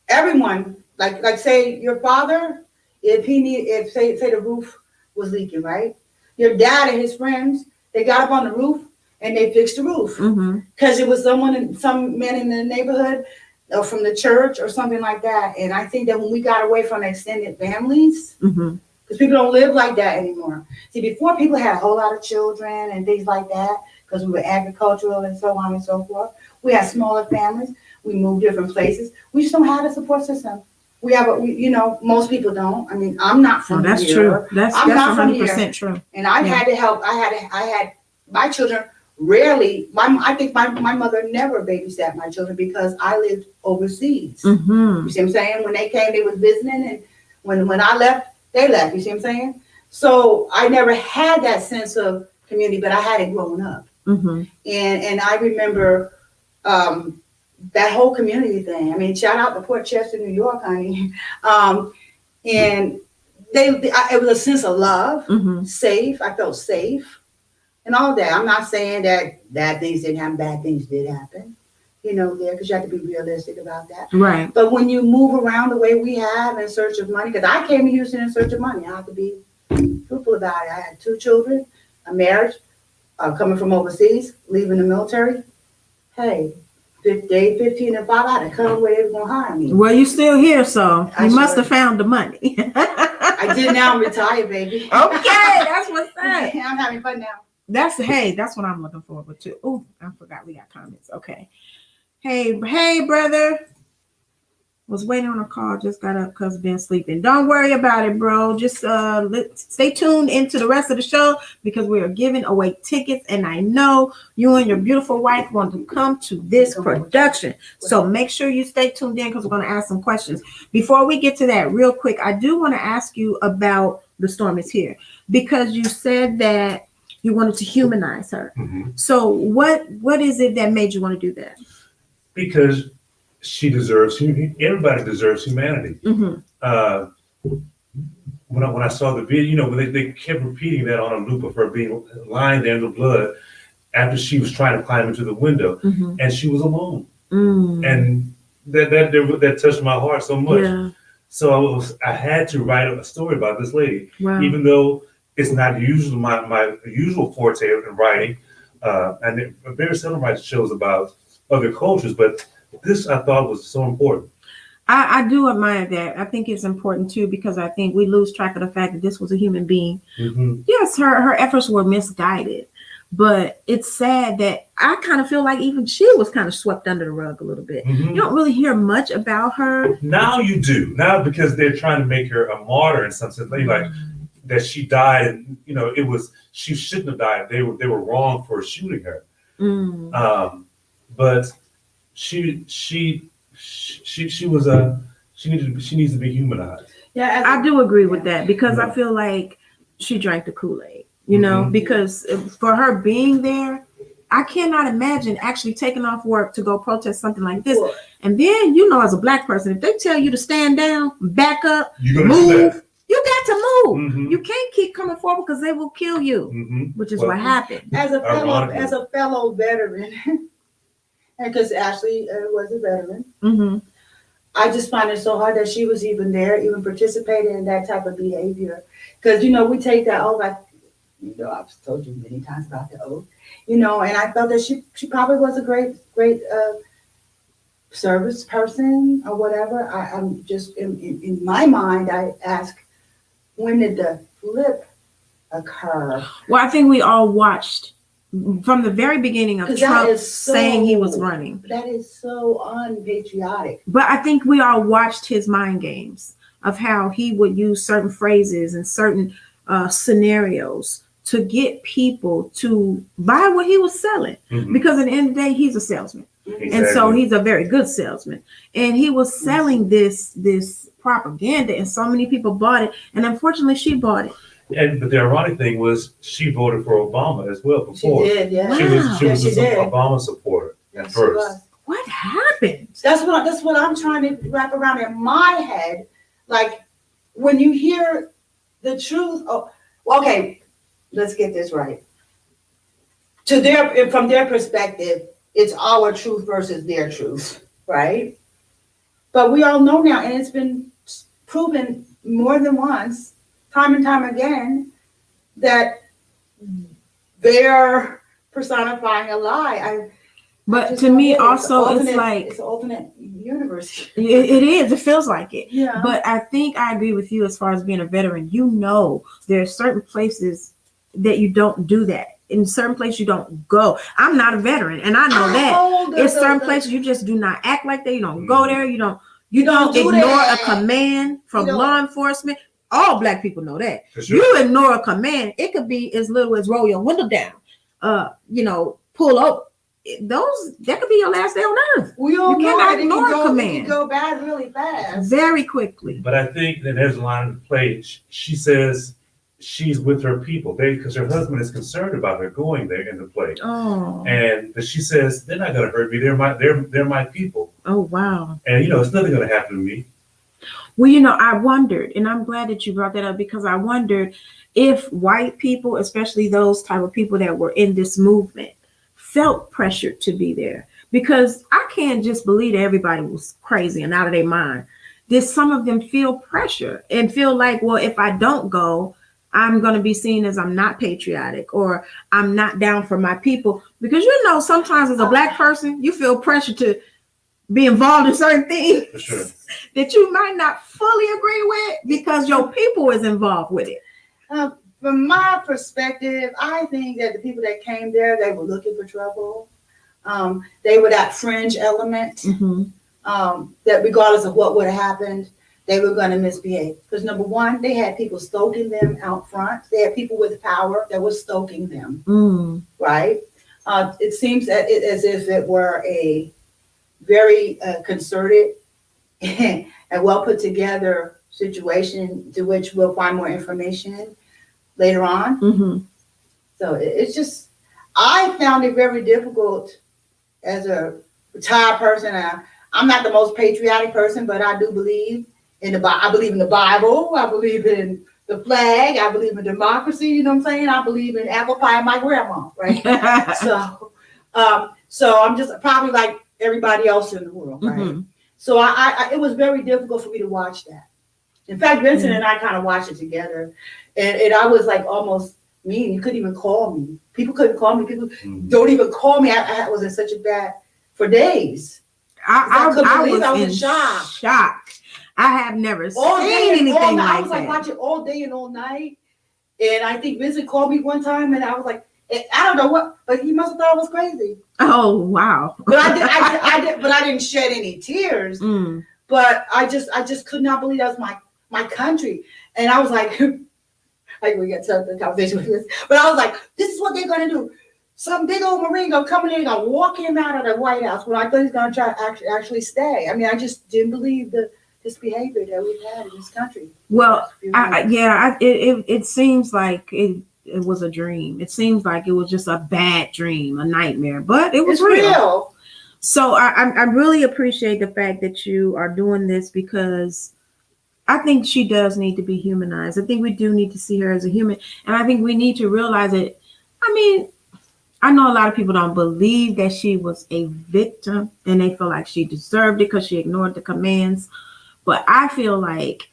everyone like say your father. If say the roof was leaking, right? Your dad and his friends, they got up on the roof and they fixed the roof because it was some men in the neighborhood or from the church or something like that. And I think that when we got away from extended families, because people don't live like that anymore. See, before people had a whole lot of children and things like that because we were agricultural and so on and so forth. We had smaller families. We moved different places. We just don't have a support system. We have most people don't. I mean, I'm not from here. That's true. That's 100% true. And I had to help. I had my children rarely. I think my mother never babysat my children because I lived overseas. You see what I'm saying? When they came, they was visiting, and when I left, they left. You see what I'm saying? So I never had that sense of community, but I had it growing up. And I remember. That whole community thing. I mean, shout out to Port Chester, New York, honey. And it was a sense of love, safe. I felt safe, and all that. I'm not saying that bad things didn't happen. Bad things did happen, there because you have to be realistic about that. Right. But when you move around the way we have in search of money, because I came to Houston in search of money, I have to be truthful about it. I had 2 children, a marriage, coming from overseas, leaving the military. Hey. 15 and 5, I had to come where they were going to hire me. Well, you're still here, so you must have found the money. I did. Now I'm retired, baby. Okay, that's what's up. I'm having fun now. That's what I'm looking forward to. Oh, I forgot we got comments. Okay. Hey, brother. Was waiting on a call, just got up because been sleeping. Don't worry about it, bro. Just stay tuned into the rest of the show because we are giving away tickets, and I know you and your beautiful wife want to come to this production. So make sure you stay tuned in because we're going to ask some questions. Before we get to that, real quick, I do want to ask you about The Storm Is Here because you said that you wanted to humanize her. Mm-hmm. So what is it that made you want to do that? Because she deserves, everybody deserves humanity. Mm-hmm. When I saw the video, when they kept repeating that on a loop of her being lying there in the blood after she was trying to climb into the window, Mm-hmm. and she was alone, Mm. and that touched my heart so much. Yeah. So I had to write a story about this lady, Wow. even though it's not usually my usual forte in writing, and I very seldom write shows about other cultures, but this I thought was so important. I do admire that. I think it's important too because I think we lose track of the fact that this was a human being. Mm-hmm. Yes, her efforts were misguided, but it's sad that I kind of feel like even she was kind of swept under the rug a little bit. Mm-hmm. You don't really hear much about her. Now you do. Now because they're trying to make her a martyr in some sense, like that she died, and she shouldn't have died. They were wrong for shooting her. Mm. But she needs to be humanized. Yeah, I do agree with that because I feel like she drank the Kool-Aid, Mm-hmm. because for her being there, I cannot imagine actually taking off work to go protest something like this. Sure. And then, as a Black person, if they tell you to stand down, back up, You're gonna do move, that. you got to move. Mm-hmm. You can't keep coming forward because they will kill you, Mm-hmm. which is Well, what happened. as a Ironically. fellow veteran, and because Ashley was a veteran, Mm-hmm. I just find it so hard that she was even there, even participating in that type of behavior. Because we take that oath. I've told you many times about the oath. And I felt that she probably was a great service person or whatever. I'm just in my mind. I ask, when did the flip occur? Well, I think we all watched from the very beginning of 'Cause that Trump is so- saying he was running. That is so unpatriotic. But I think we all watched his mind games of how he would use certain phrases and certain scenarios to get people to buy what he was selling. Mm-hmm. Because at the end of the day, he's a salesman. Exactly. And so he's a very good salesman. And he was selling this propaganda, and so many people bought it. And unfortunately, she bought it. But the ironic thing was she voted for Obama as well She before. did, yeah. She Wow. was She a did. Obama supporter at Yes, she first. was. What happened? That's what I'm trying to wrap around in my head. Like when you hear the truth. Oh, okay, let's get this right. From their perspective, it's our truth versus their truth, right? But we all know now, and it's been proven more than once, time and time again, that they're personifying a lie. But to me, also, it's like it's an alternate universe. it is. It feels like it. Yeah. But I think I agree with you as far as being a veteran. There are certain places that you don't do that. In certain places you don't go. I'm not a veteran, and I know that. It's certain places you just do not act like that. You don't go there. You don't do ignore that. a command from law enforcement. All Black people know that. For sure. You ignore a command, it could be as little as roll your window down. Pull up. That could be your last day on earth. We all You know cannot that ignore a it command. can go bad really fast. Very quickly. But I think that there's a line in the play. She says she's with her people because her husband is concerned about her going there in the play. Oh. But she says they're not going to hurt me. They're my people. Oh wow. And it's nothing going to happen to me. Well, I wondered, and I'm glad that you brought that up because I wondered if white people, especially those type of people that were in this movement, felt pressured to be there. Because I can't just believe that everybody was crazy and out of their mind. Did some of them feel pressure and feel like, well, if I don't go, I'm going to be seen as I'm not patriotic or I'm not down for my people? Because sometimes as a Black person, you feel pressure to be involved in certain things For sure. that you might not fully agree with because your people is involved with it. From my perspective, I think that the people that came there, they were looking for trouble. They were that fringe element. Mm-hmm. that regardless of what would have happened, they were going to misbehave. Because number one, they had people stoking them out front. They had people with power that were stoking them, right? It seems as if it were a very concerted and well put together situation to which we'll find more information later on. So it's just, I found it very difficult as a retired person. I'm not the most patriotic person, but I do believe in I believe in the Bible. I believe in the flag. I believe in democracy. You know what I'm saying? I believe in apple pie and my grandma, right? So I'm just probably like everybody else in the world, right? So I it was very difficult for me to watch that. In fact, Vincent and I kind of watched it together, and I was like almost mean. You couldn't even call me. People couldn't call me. People don't even call me. I was in such a bad for days. I was in shock. I have never seen anything like that. I was like watching all day and all night. And I think Vincent called me one time, and I was like, I don't know what, but he must have thought I was crazy. Oh wow! But I didn't shed any tears. But I just could not believe that was my country, and I was like, we get to the conversation with this, but I was like, this is what they're gonna do. Some big old Marine gonna come in here and gonna walk him out of the White House when I thought he's gonna try to actually stay. I mean, I just didn't believe this behavior that we've had in this country. Well, it seems like it was a dream. It seems like it was just a bad dream, a nightmare, but it was real. So I really appreciate the fact that you are doing this, because I think she does need to be humanized. I think we do need to see her as a human, and I think we need to realize it. I mean, I know a lot of people don't believe that she was a victim and they feel like she deserved it because she ignored the commands. But I feel like,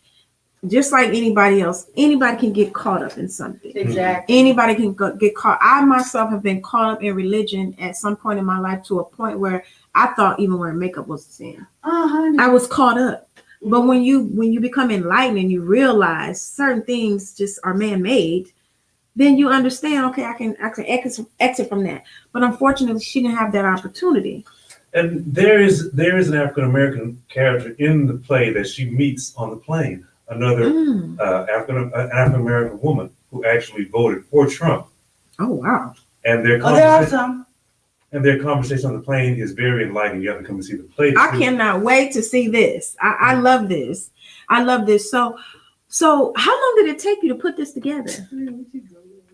just like anybody else, anybody can get caught up in something. Exactly. Anybody can get caught. I myself have been caught up in religion at some point in my life, to a point where I thought even wearing makeup was a sin. I was caught up. But when you become enlightened and you realize certain things just are man-made, then you understand, okay, I can exit from that. But unfortunately, she didn't have that opportunity. And there is an African-American character in the play that she meets on the plane, another African-American woman who actually voted for Trump. Oh, wow. And their conversation on the plane is very enlightening. You have to come and see the play. I cannot wait to see this. I love this. I love this. So how long did it take you to put this together?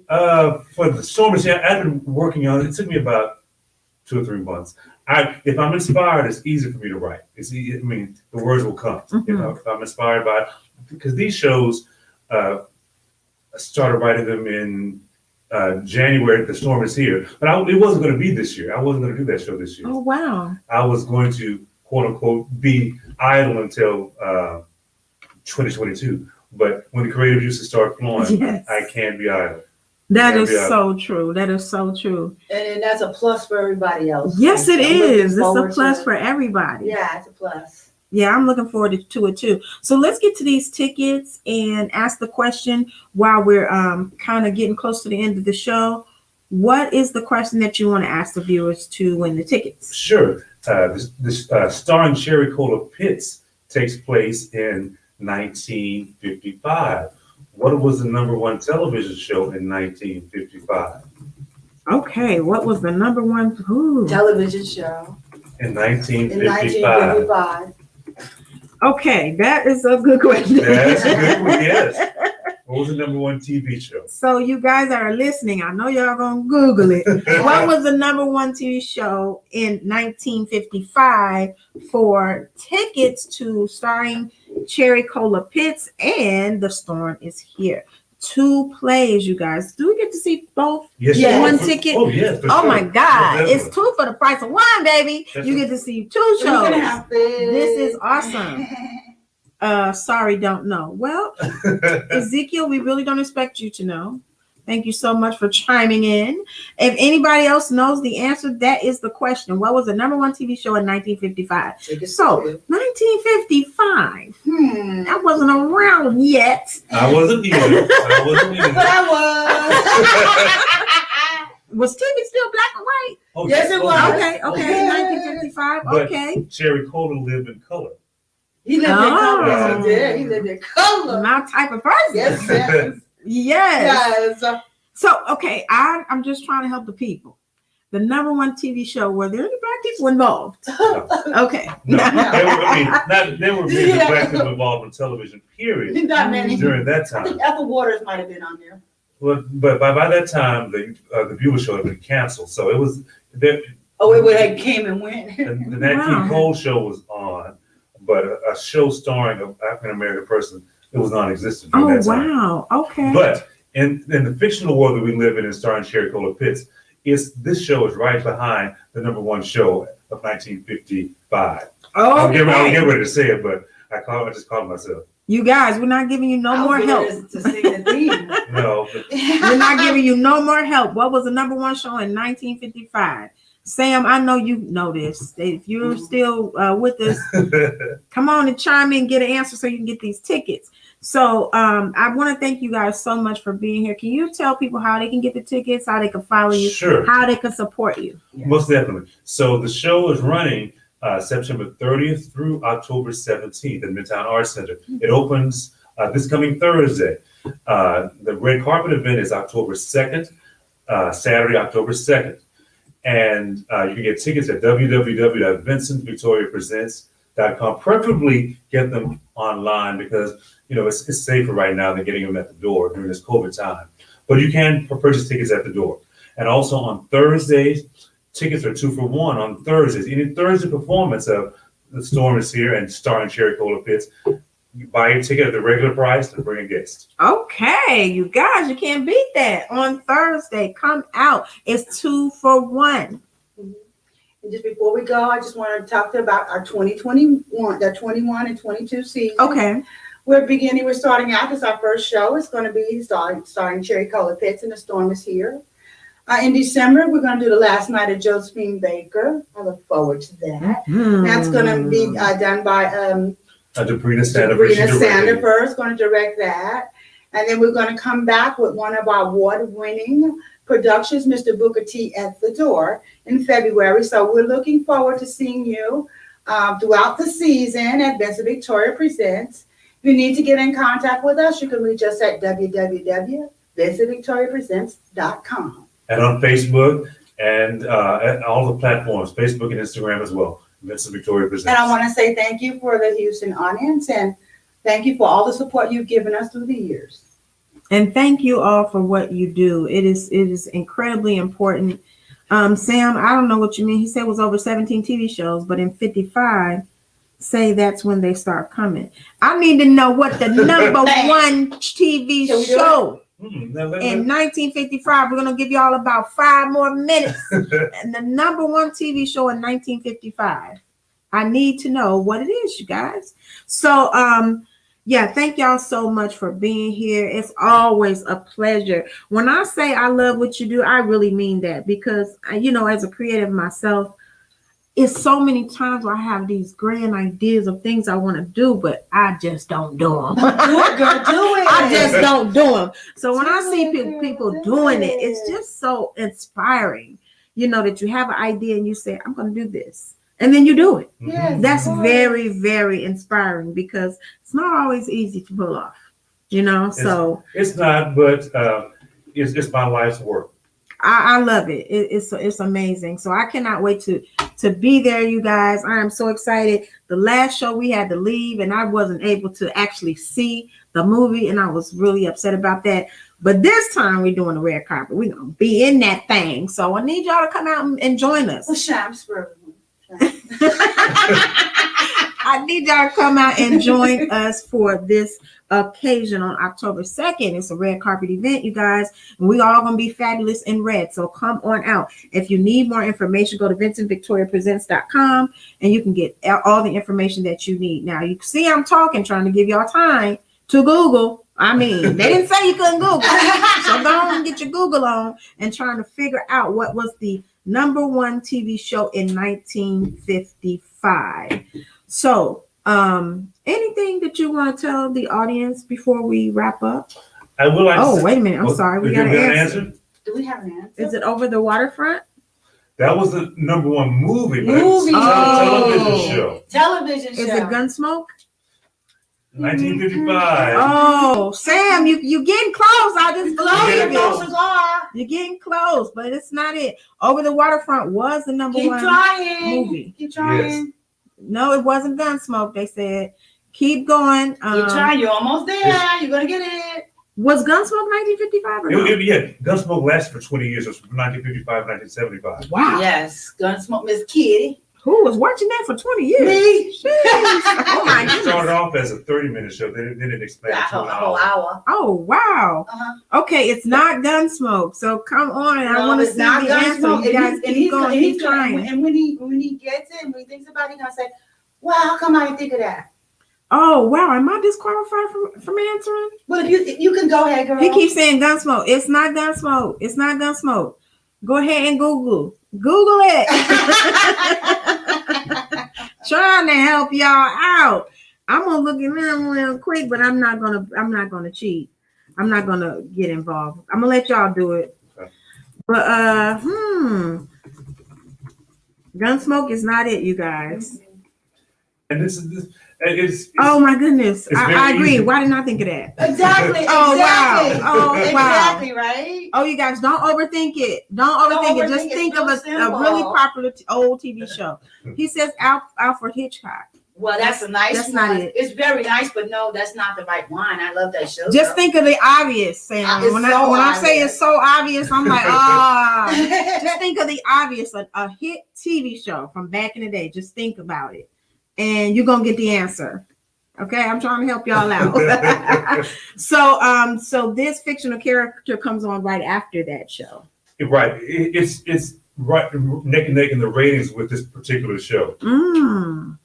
For the Storm, I've been working on it. It took me about 2 or 3 months. If I'm inspired, it's easy for me to write. It's easy, I mean, the words will come. If I'm inspired by it, because these shows, I started writing them in January. The Storm is Here, but it wasn't going to be this year. I wasn't going to do that show this year. Oh wow! I was going to, quote unquote, be idle until 2022. But when the creative juices start flowing, I can't be idle. That is so true. That is so true. And that's a plus for everybody else. Yes, it is. It's a plus for everybody. Yeah, it's a plus. Yeah, I'm looking forward to it too. So let's get to these tickets and ask the question while we're kind of getting close to the end of the show. What is the question that you want to ask the viewers to win the tickets? Sure. This starring Cherry Cola Pitts takes place in 1955. What was the #1 television show in 1955? Okay, what was the #1 television show in 1955? Okay, that is a good question. That's a good one, yes. What was the #1 TV show? So you guys are listening. I know y'all gonna Google it. What was the #1 TV show in 1955 for tickets to starring Cherry Cola Pitts and The Storm is Here? 2 plays, you guys. Do we get to see both? Yes. One ticket? Oh, yes. Oh, my God. It's 2 for the price of 1, baby. You get to see 2 shows. This is awesome. Sorry, don't know. Well, Ezekiel, we really don't expect you to know. Thank you so much for chiming in. If anybody else knows the answer, that is the question. What was the #1 TV show in 1955? So, 1955. I wasn't around yet. I wasn't either. But I was. Was TV still black and white? Oh, Yes, it was. Okay, Yeah. 1955. But Okay. Cherry Cola lived in color. He lived in color. Yes, Oh. he did. He lived in color. My type of person. Yes, yes. Yes. Yes. So, okay, I'm just trying to help the people. The number one TV show, were there any black people involved? Okay. No, there were many Yeah. black people involved in television, period, Not many. during that I think time. Ethel Waters might have been on there. But by that time, the viewer show had been canceled. So it was there. Oh, it would have came and went. The Nat Wow. King Cole show was on, but a show starring an African American person, it was non-existent during Oh, that time. wow. Okay. But in the fictional world that we live in, starring Cherry Cola Pitts, this show is right behind the number one show of 1955. I'll get ready to say it, but I just called myself. You guys, we're not giving you no more help. To sing the theme. No, We're not giving you no more help. What was the number one show in 1955? Sam, I know you know this. If you're still with us, come on and chime in, get an answer so you can get these tickets. So I want to thank you guys so much for being here. Can you tell people how they can get the tickets, how they can follow you, Sure. how they can support you? Most definitely. So the show is running September 30th through October 17th in Midtown Arts Center. It opens this coming Thursday. The red carpet event is October 2nd, Saturday, October 2nd. And you can get tickets at www.vincentvictoriapresents.com. Preferably get them online because, it's safer right now than getting them at the door during this COVID time. But you can purchase tickets at the door. And also on Thursdays, tickets are 2 for 1 on Thursdays. Any Thursday performance of The Storm is Here and starring Cherry Cola Pitts, you buy a ticket at the regular price and bring a guest. Okay, you guys, you can't beat that. On Thursday, come out. It's 2 for 1. And just before we go, I just want to talk about our 2021, the 21 and 22 season. Okay. We're starting out. This is our first show. It's going to be starring Cherry Cola Pitts and The Storm is Here. In December, we're going to do The Last Night of Josephine Baker. I look forward to that. That's going to be done by Debrina Sandifer is going to direct that. And then we're going to come back with one of our award-winning productions, Mr. Booker T at the Door, in February. So we're looking forward to seeing you throughout the season at Vincent Victoria Presents. If you need to get in contact with us, you can reach us at www.vincentvictoriapresents.com. And on Facebook and at all the platforms, Facebook and Instagram as well. Vincent Victoria Presents. And I want to say thank you for the Houston audience and thank you for all the support you've given us through the years. And thank you all for what you do. It is incredibly important. Sam, I don't know what you mean. He said it was over 17 TV shows, but in 55, say that's when they start coming. I need to know what the number one TV show in 1955. We're going to give y'all about 5 more minutes. And the number one TV show in 1955. I need to know what it is, you guys. So, thank y'all so much for being here. It's always a pleasure. When I say I love what you do, I really mean that because, as a creative myself, it's so many times where I have these grand ideas of things I want to do, but I just don't do them. Do it, girl, do it. I just don't do them. So when I see people doing it, it's just so inspiring, that you have an idea and you say, I'm going to do this. And then you do it. Yes, That's very, very inspiring because it's not always easy to pull off, so. It's not, but it's my life's work. I love it. It's amazing. So I cannot wait to be there, you guys. I am so excited. The last show we had to leave and I wasn't able to actually see the movie and I was really upset about that. But this time we're doing the red carpet. We're going to be in that thing. So I need y'all to come out and join us. I need y'all to come out and join us for this occasion on October 2nd. It's a red carpet event, you guys, and we all gonna be fabulous in red. So come on out. If you need more information, go to vincentvictoriapresents.com and you can get all the information that you need. Now you see I'm talking, trying to give y'all time to Google. I mean, they didn't say you couldn't Google. So go on and get your Google on and trying to figure out what was the number one TV show in 1955. So, anything that you want to tell the audience before we wrap up? I would like to wait a minute. I'm sorry. We got an answer. Do we have an answer? Is it Over the Waterfront? That was the number one movie, but Movie. it's a television Oh. show. Television show. Is it Gunsmoke? 1955. Oh, Sam, you getting close. I just Close, believe close it. as are. You're getting close, but it's not it. Over the Waterfront was the number Keep one trying. movie. Keep trying. Yes. No, it wasn't Gunsmoke. They said keep going. Keep trying. You're almost there. You're gonna get it. Was Gunsmoke 1955 or no? Yeah, Gunsmoke lasted for 20 years. It was from 1955 to 1975. Wow. Yes, Gunsmoke, Miss Kitty. Who was watching that for 20 years? Me. Jeez. Oh my It goodness. started off as a 30-minute show. Then it expanded Yeah, to an a whole hour. hour. Oh wow. Uh-huh. Okay, it's not Gunsmoke. So come on, I No, want to it's see not the answer. Gunsmoke. You guys keep going, keep trying. And when he gets it, when he thinks about it, he's gonna say, "Wow, how come I didn't think of that?" Oh wow, am I disqualified from answering? Well, if you can go ahead, girl. He keeps saying Gunsmoke. It's not Gunsmoke. It's not Gunsmoke. Go ahead and Google it. Trying to help y'all out. I'm gonna look at them real quick, but I'm not gonna cheat. I'm not gonna get involved. I'm gonna let y'all do it. Okay. But Gunsmoke is not it, you guys. And it's Oh my goodness. it's I very agree. easy. Why didn't I think of that? Exactly. Oh, wow. Exactly. Oh, wow. Exactly. Right. Oh, you guys, don't overthink it. Don't overthink it. Just overthink it. think So of a simple. really popular old TV show. He says Alfred Hitchcock. Well, that's a nice That's one. not it. It's very nice, but no, that's not the right one. I love that show. Just girl. think of the obvious, Sam. It's When so I say obvious. it's so obvious, I'm like, just think of the obvious, a hit TV show from back in the day. Just think about it, and you're gonna get the answer. Okay, I'm trying to help y'all out. So this fictional character comes on right after that show. right. It's right neck and neck in the ratings with this particular show in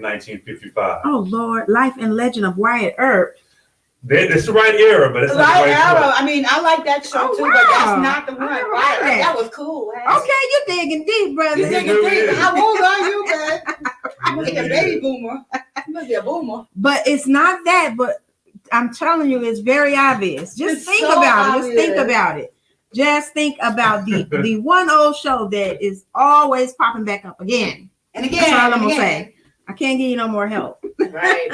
1955. Oh Lord, Life and Legend of Wyatt Earp. It's the right era, but it's not the Right right arrow. show. I mean, I like that show Oh, too, wow. but that's not the I one. never Right? heard that. That was cool. Hey? Okay, you digging deep, brother. You Yeah, think it it's is. How old are you, man? You must be a baby boomer. You must be a boomer. But it's not that. But I'm telling you, it's very obvious. Just It's think so about it. Just think obvious. about it. Just think about the one old show that is always popping back up again. And again, That's all I'm and gonna again. say. I can't give you no more help. Right.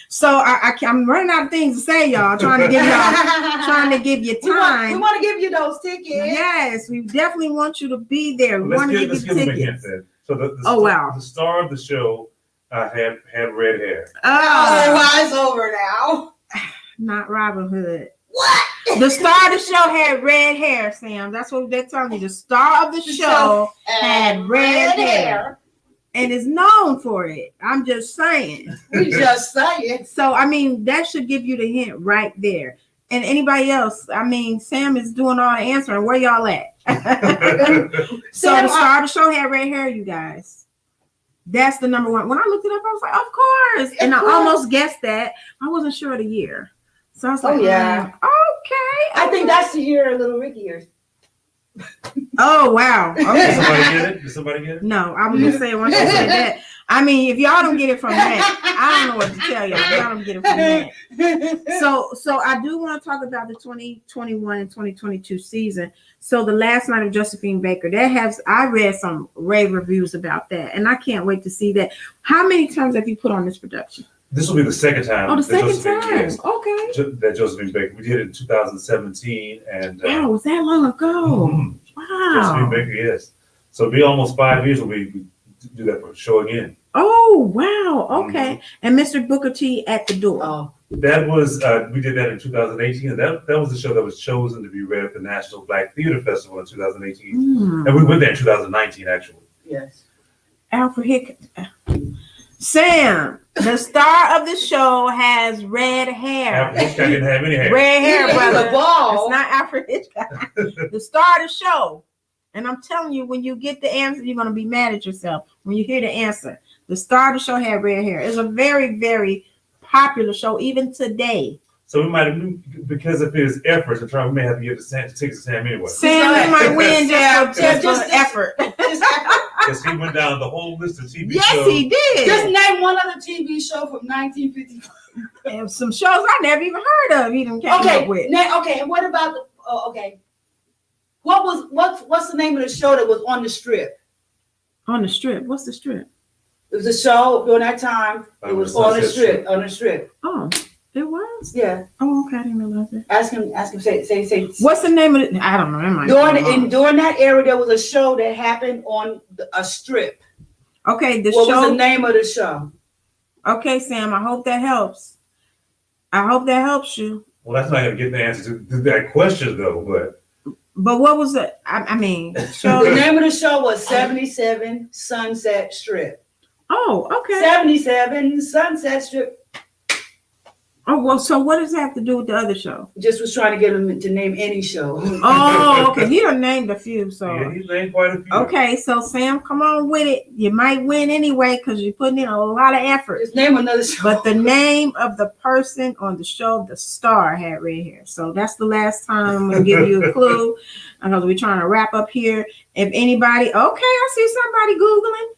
So I'm running out of things to say, y'all. Trying to give you We time. want to give you those tickets. Yes, we definitely want you to be there. We want to give Let's you give them a hint tickets. then. So Wow. the star of the show had red hair. Oh, well, it's over now. Not Robin Hood. What? The star of the show had red hair, Sam. That's what they're telling you. The star of the show had red hair and is known for it. I'm just saying. We just saying. So, I mean, that should give you the hint right there. And anybody else, I mean, Sam is doing all the answering. Where y'all at? So Sam, the star of the show had red hair, you guys. That's the number one. When I looked it up, I was like, of course. And I almost guessed that. I wasn't sure of the year. So I was like, yeah. Okay. I think that's the year Little Ricky years. Oh, wow. Did Okay. somebody get it? Did somebody get it? No, I was just saying once you said that. I mean, if y'all don't get it from that, I don't know what to tell y'all. Y'all don't get it from that. So I do want to talk about the 2021 and 2022 season. So the Last Night of Josephine Baker, I read some rave reviews about that, and I can't wait to see that. How many times have you put on this production? This will be the second time. Oh, the that second Josephine- time. yes, Okay. that Josephine Baker. We did it in 2017, and Wow, was that long ago? mhm, Wow. Josephine Baker, yes. So it'll be almost 5 years when we do that for a show again. Oh, wow. Okay. And Mr. Booker T at the door. Oh, That was we did that in 2018, and that was the show that was chosen to be read at the National Black Theater Festival in 2018, Hmm. and we went there in 2019 actually. yes. Alfred Hitchcock. Sam, the star of the show has red hair. Alfred Hitchcock didn't have any hair. Red hair, He was brother. a ball. It's not Alfred Hitchcock. The star of the show. And I'm telling you, when you get the answer, you're going to be mad at yourself when you hear the answer. The star of the show had red hair. It's a very, very popular show, even today. So we might have, because of his efforts, we may have to give the tickets to Sam anyway. Sam, you might win just Yeah, for just- effort. Because he went down the whole list of TV Yes, shows. he did. Just name one other TV show from 1955. And some shows I never even heard of. He done came up with. Okay. And what about the? Oh, okay. what's the name of the show that was on the Strip? On the Strip. What's the Strip? It was a show during that time. It was on the Strip. On the Strip. Oh, it was. Yeah. Oh, okay. I didn't realize that. Ask him. Say. What's the name of it? I don't know. It might During that era, there was a show that happened on a strip. Okay, what was the name of the show? Okay, Sam. I hope that helps. I hope that helps you. Well, that's not going to get the answer to that question, though. But what was it? I mean, show. The name of the show was 77 Sunset Strip. Oh, okay. 77 Sunset Strip. Oh, well, so what does that have to do with the other show? Just was trying to get him to name any show. Oh, okay. He done named a few, so. Yeah, he's named quite a few. Okay, so Sam, come on with it. You might win anyway because you're putting in a lot of effort. Just name another show. But the name of the person on the show, the star, had red hair. So that's the last time I'm going to give you a clue because we're trying to wrap up here. If anybody, okay, I see somebody Googling.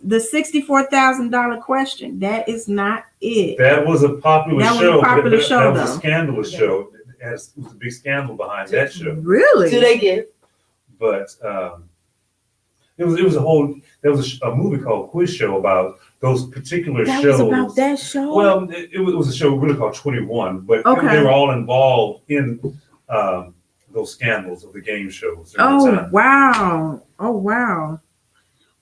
The $64,000 question. That is not it. That was a popular show. That was a scandalous show. It was a big scandal behind that show. Really? Do they get? But it was a movie called Quiz Show about those particular shows. That was about that show? Well, it was a show really called 21, but they were all involved in those scandals of the game shows. Oh, wow. Oh, wow.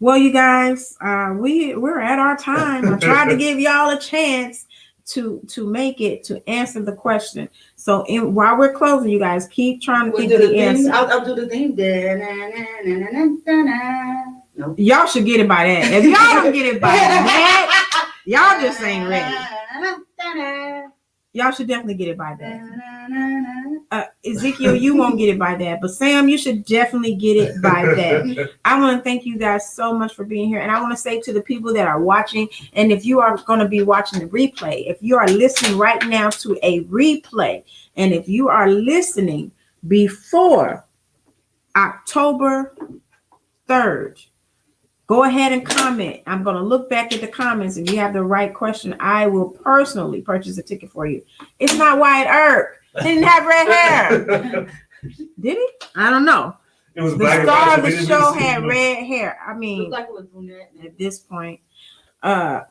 Well, you guys, we're at our time. I tried to give y'all a chance to make it, to answer the question. So while we're closing, you guys keep trying to think of the answer. I'll do the thing. No. Y'all should get it by that. If y'all don't get it by that, y'all just ain't ready. Y'all should definitely get it by that. Ezekiel, you won't get it by that, but Sam, you should definitely get it by that. I want to thank you guys so much for being here. And I want to say to the people that are watching, and if you are going to be watching the replay, if you are listening right now to a replay, and if you are listening before October 3rd, go ahead and comment. I'm going to look back at the comments. If you have the right question, I will personally purchase a ticket for you. It's not Wyatt Earp. He didn't have red hair. Did he? I don't know. It was the star of the show had red hair. I mean, like at this point, I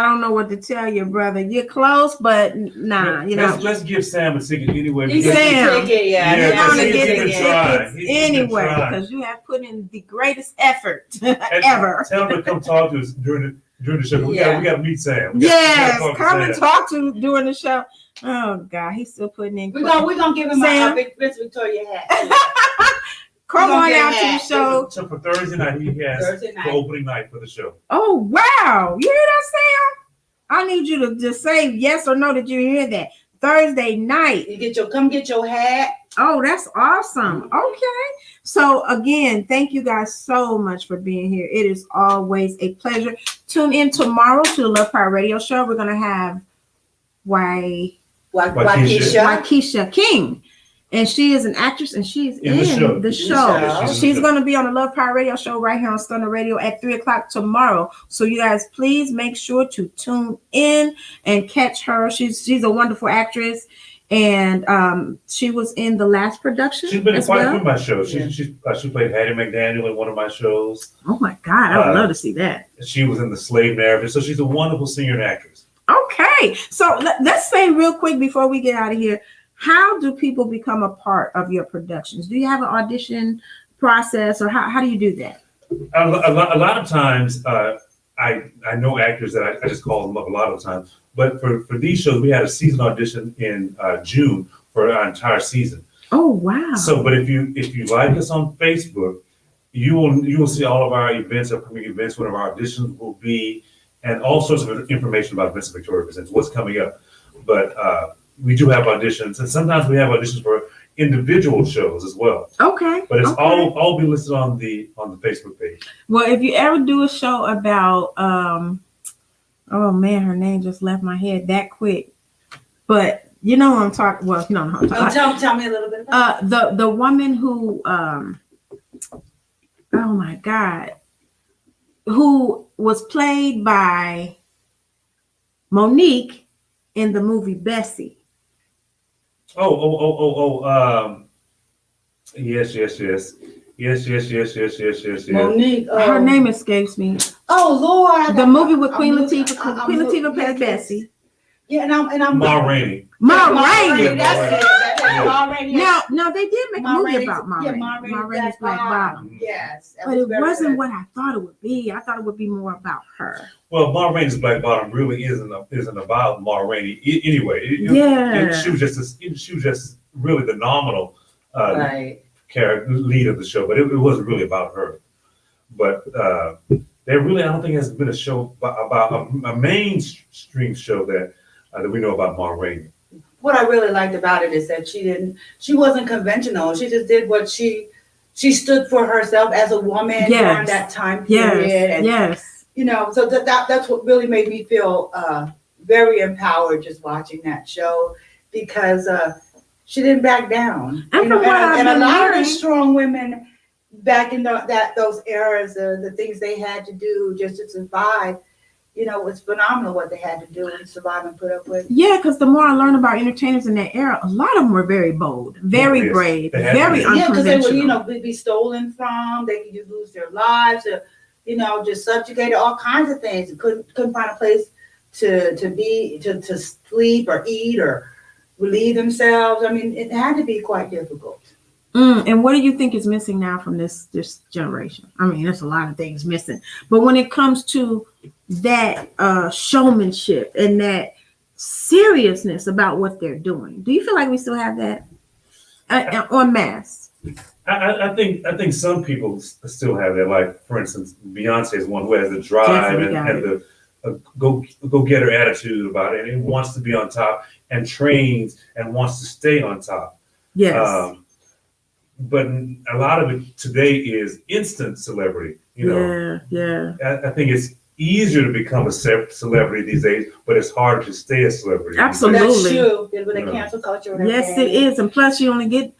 don't know what to tell you, brother. You're close, but nah, Let's give Sam a ticket anyway. Sam, you're going to get the tickets anyway because you have put in the greatest effort ever. Tell him to come talk to us during the show. We got to meet Sam. Yes, come and talk to during the show. Oh God, he's still putting in. We're gonna give him a big Vincent Victoria hat. Come on out to the show. So for Thursday night, he has the opening night for the show. Oh wow, you hear that, Sam? I need you to just say yes or no that you hear that. Thursday night. Come get your hat. Oh, that's awesome. Okay. So again, thank you guys so much for being here. It is always a pleasure. Tune in tomorrow to the Love Power Radio Show. We're gonna have Waukesha King. And she is an actress and she's in the show. She's going to be on the Love Power Radio Show right here on Stunner Radio at 3:00 tomorrow. So you guys, please make sure to tune in and catch her. She's a wonderful actress. And she was in the last production. She's been quite a few of my shows. She played Hattie McDaniel in one of my shows. Oh my God, I would love to see that. She was in The Slave Narrative. So she's a wonderful singer and actress. Okay. So let's say real quick before we get out of here, how do people become a part of your productions? Do you have an audition process or how do you do that? A lot of times, I know actors that I just call them up a lot of times. But for these shows, we had a season audition in June for our entire season. Oh wow! So, but if you like us on Facebook, you will see all of our events, upcoming events, what our auditions will be, and all sorts of information about Vincent Victoria Presents, what's coming up. But we do have auditions, and sometimes we have auditions for individual shows as well. Okay. But it's all be listed on the Facebook page. Well, if you ever do a show about oh man, her name just left my head that quick. But you know what I'm talking. Well, no. Tell me a little bit about the woman who oh my God, who was played by Monique in the movie Bessie. Yes, yes, yes. Yes, yes, yes, yes, yes, yes, yes. Monique. Her name escapes me. Oh Lord. The movie with Queen I'm Latifah. looking- Queen Latifah yes, played Bessie. Yeah, and I'm Ma Rainey. Ma Ma Rainey. Rainey, that's it. Yeah. Ma Rainey. Yes. Now they did make a Ma movie Rainey's- about Ma yeah, Rainey. Ma Ma Rainey's Rainey's Black Bottom. Yes. that But it very wasn't good. what I thought it would be. I thought it would be more about her. Well, Ma Rainey's Black Bottom really isn't about Ma Rainey anyway. She was just really the nominal Right. character lead of the show, but it wasn't really about her. But there really, I don't think has been a show about a mainstream show that we know about Ma Rainey. What I really liked about it is that she wasn't conventional. She just did what she stood for herself as a woman during that time period. And, Yes. you know, so that's what really made me feel very empowered just watching that show, because she didn't back down. And You know, from what I've and a been lot of hearing- the strong women back in those eras, the things they had to do just to survive, you know, it's phenomenal what they had to do and survive and put up with. Yeah, because the more I learn about entertainers in that era, a lot of them were very bold, very Yes, brave, they had to very be. Yeah, because they unconventional. would, be stolen from. They could lose their lives, or, just subjugated, all kinds of things. Couldn't find a place to sleep or eat or relieve themselves. I mean, it had to be quite difficult. And what do you think is missing now from this generation? I mean, there's a lot of things missing, but when it comes to that showmanship and that seriousness about what they're doing, do you feel like we still have that en masse? I think some people still have that. Like, for instance, Beyonce is one who has the drive and the go getter attitude about it, and wants to be on top and trains and wants to stay on top. Yes. But a lot of it today is instant celebrity. Yeah. I think it's easier to become a celebrity these days, but it's harder to stay a celebrity. Absolutely. That's true. With the cancel culture. And Yes, it everything. is. And plus, you only get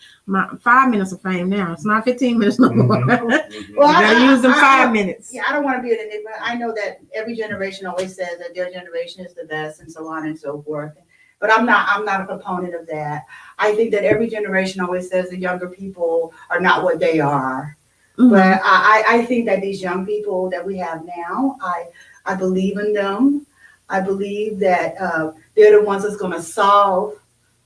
5 minutes of fame now. It's not 15 minutes no more. Mhm. Well, You gotta use them 5 minutes. Yeah, I don't want to be an enigma. I know that every generation always says that their generation is the best and so on and so forth. But I'm not a proponent of that. I think that every generation always says the younger people are not what they are. Mhm. But I think that these young people that we have now, I believe in them. I believe that they're the ones that's going to solve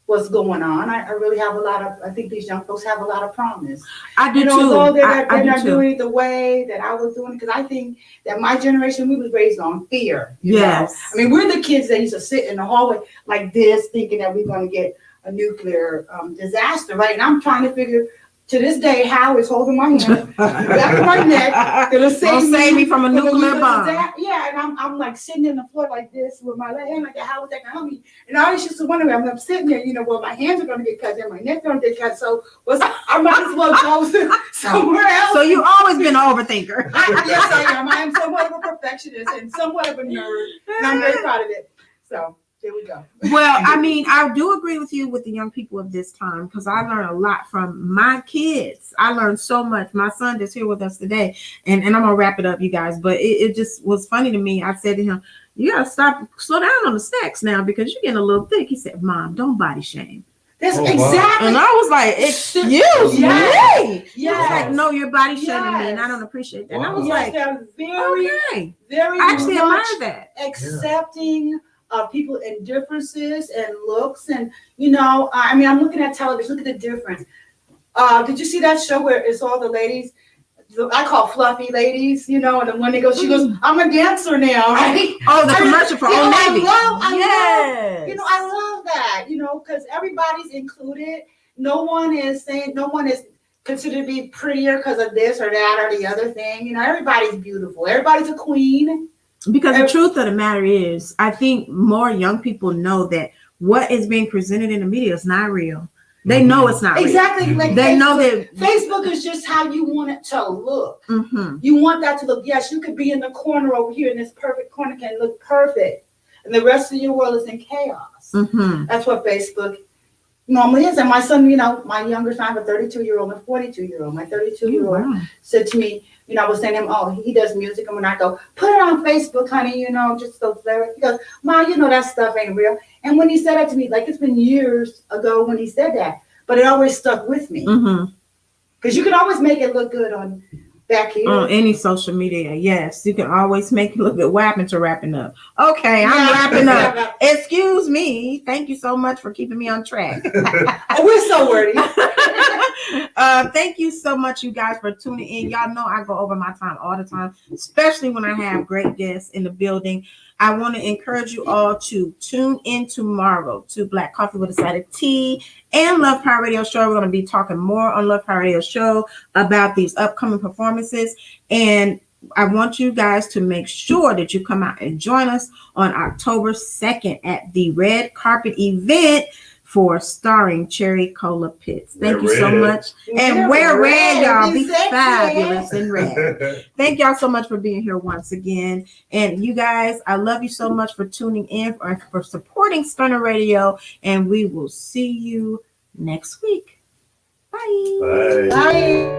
what's going on. I really have I think these young folks have a lot of promise. I do too. Although they're I do not too. doing it the way that I was doing it, because I think that my generation, we was raised on fear. you Yes. know? I mean, we're the kids that used to sit in the hallway like this, thinking that we're going to get a nuclear disaster, right? And I'm trying to figure, to this day, Hal is holding my hand, back my neck, gonna save me from a nuclear bomb. Yeah, and I'm like sitting in the floor like this with my left hand like that. How is that gonna help me? And I was just wondering, I'm sitting there, well, my hands are gonna get cut and my neck's gonna get cut. So I might as well go somewhere else. So you've always been an overthinker. Yes, I am. I am somewhat of a perfectionist and somewhat of a nerd, and I'm very proud of it. So there we go. Well, I mean, I do agree with you with the young people of this time, because I learned a lot from my kids. I learned so much. My son is here with us today, and I'm gonna wrap it up, you guys. But it just was funny to me. I said to him, "You gotta slow down on the snacks now, because you're getting a little thick." He said, "Mom, don't body shame." That's Oh, wow. exactly. And I was like, "Excuse Yes. me." He was Yes. like, "No, you're body shaming me, and I Yes. don't appreciate that." And I Wow. was Yes, like, they're very, "Okay." very I actually admire much that. accepting of people and differences and looks. And, I mean, I'm looking at television, look at the difference. Did you see that show where it's all the ladies, I call fluffy ladies, and then when they go, she goes, "I'm a dancer now," right? Oh, the commercial for Old Navy. I love that, because everybody's included. No one is considered to be prettier because of this or that or the other thing. Everybody's beautiful. Everybody's a queen. Because the truth of the matter is, I think more young people know that what is being presented in the media is not real. They know it's not real. Exactly. Like They know that Facebook is just how you want it to look. Mhm. You want that to look, yes, you could be in the corner over here in this perfect corner, can look perfect. And the rest of your world is in chaos. Mhm. That's what Facebook normally is. And my son, my younger son, I have a 32-year-old and a 42-year-old. My 32-year-old Wow. said to me, I was saying to him, oh, he does music. And when I go, put it on Facebook, honey, just so flair. He goes, Ma, that stuff ain't real. And when he said that to me, like it's been years ago when he said that, but it always stuck with me. Mhm. Because you can always make it look good on back here. On any social media, yes. You can always make it look good. What happened to wrapping up? Okay, I'm wrapping up. Excuse me. Thank you so much for keeping me on track. Oh, we're so wordy. Thank you so much, you guys, for tuning in. Y'all know I go over my time all the time, especially when I have great guests in the building. I want to encourage you all to tune in tomorrow to Black Coffee with a Side of Tea and Love Power Radio Show. We're going to be talking more on Love Power Radio Show about these upcoming performances. And I want you guys to make sure that you come out and join us on October 2nd at the Red Carpet event for starring Cherry Cola Pitts. Thank you so much. And wear red, y'all. Be fabulous in red. Thank y'all so much for being here once again. And you guys, I love you so much for tuning in, for supporting Stunner Radio. And we will see you next week. Bye. Bye. Bye.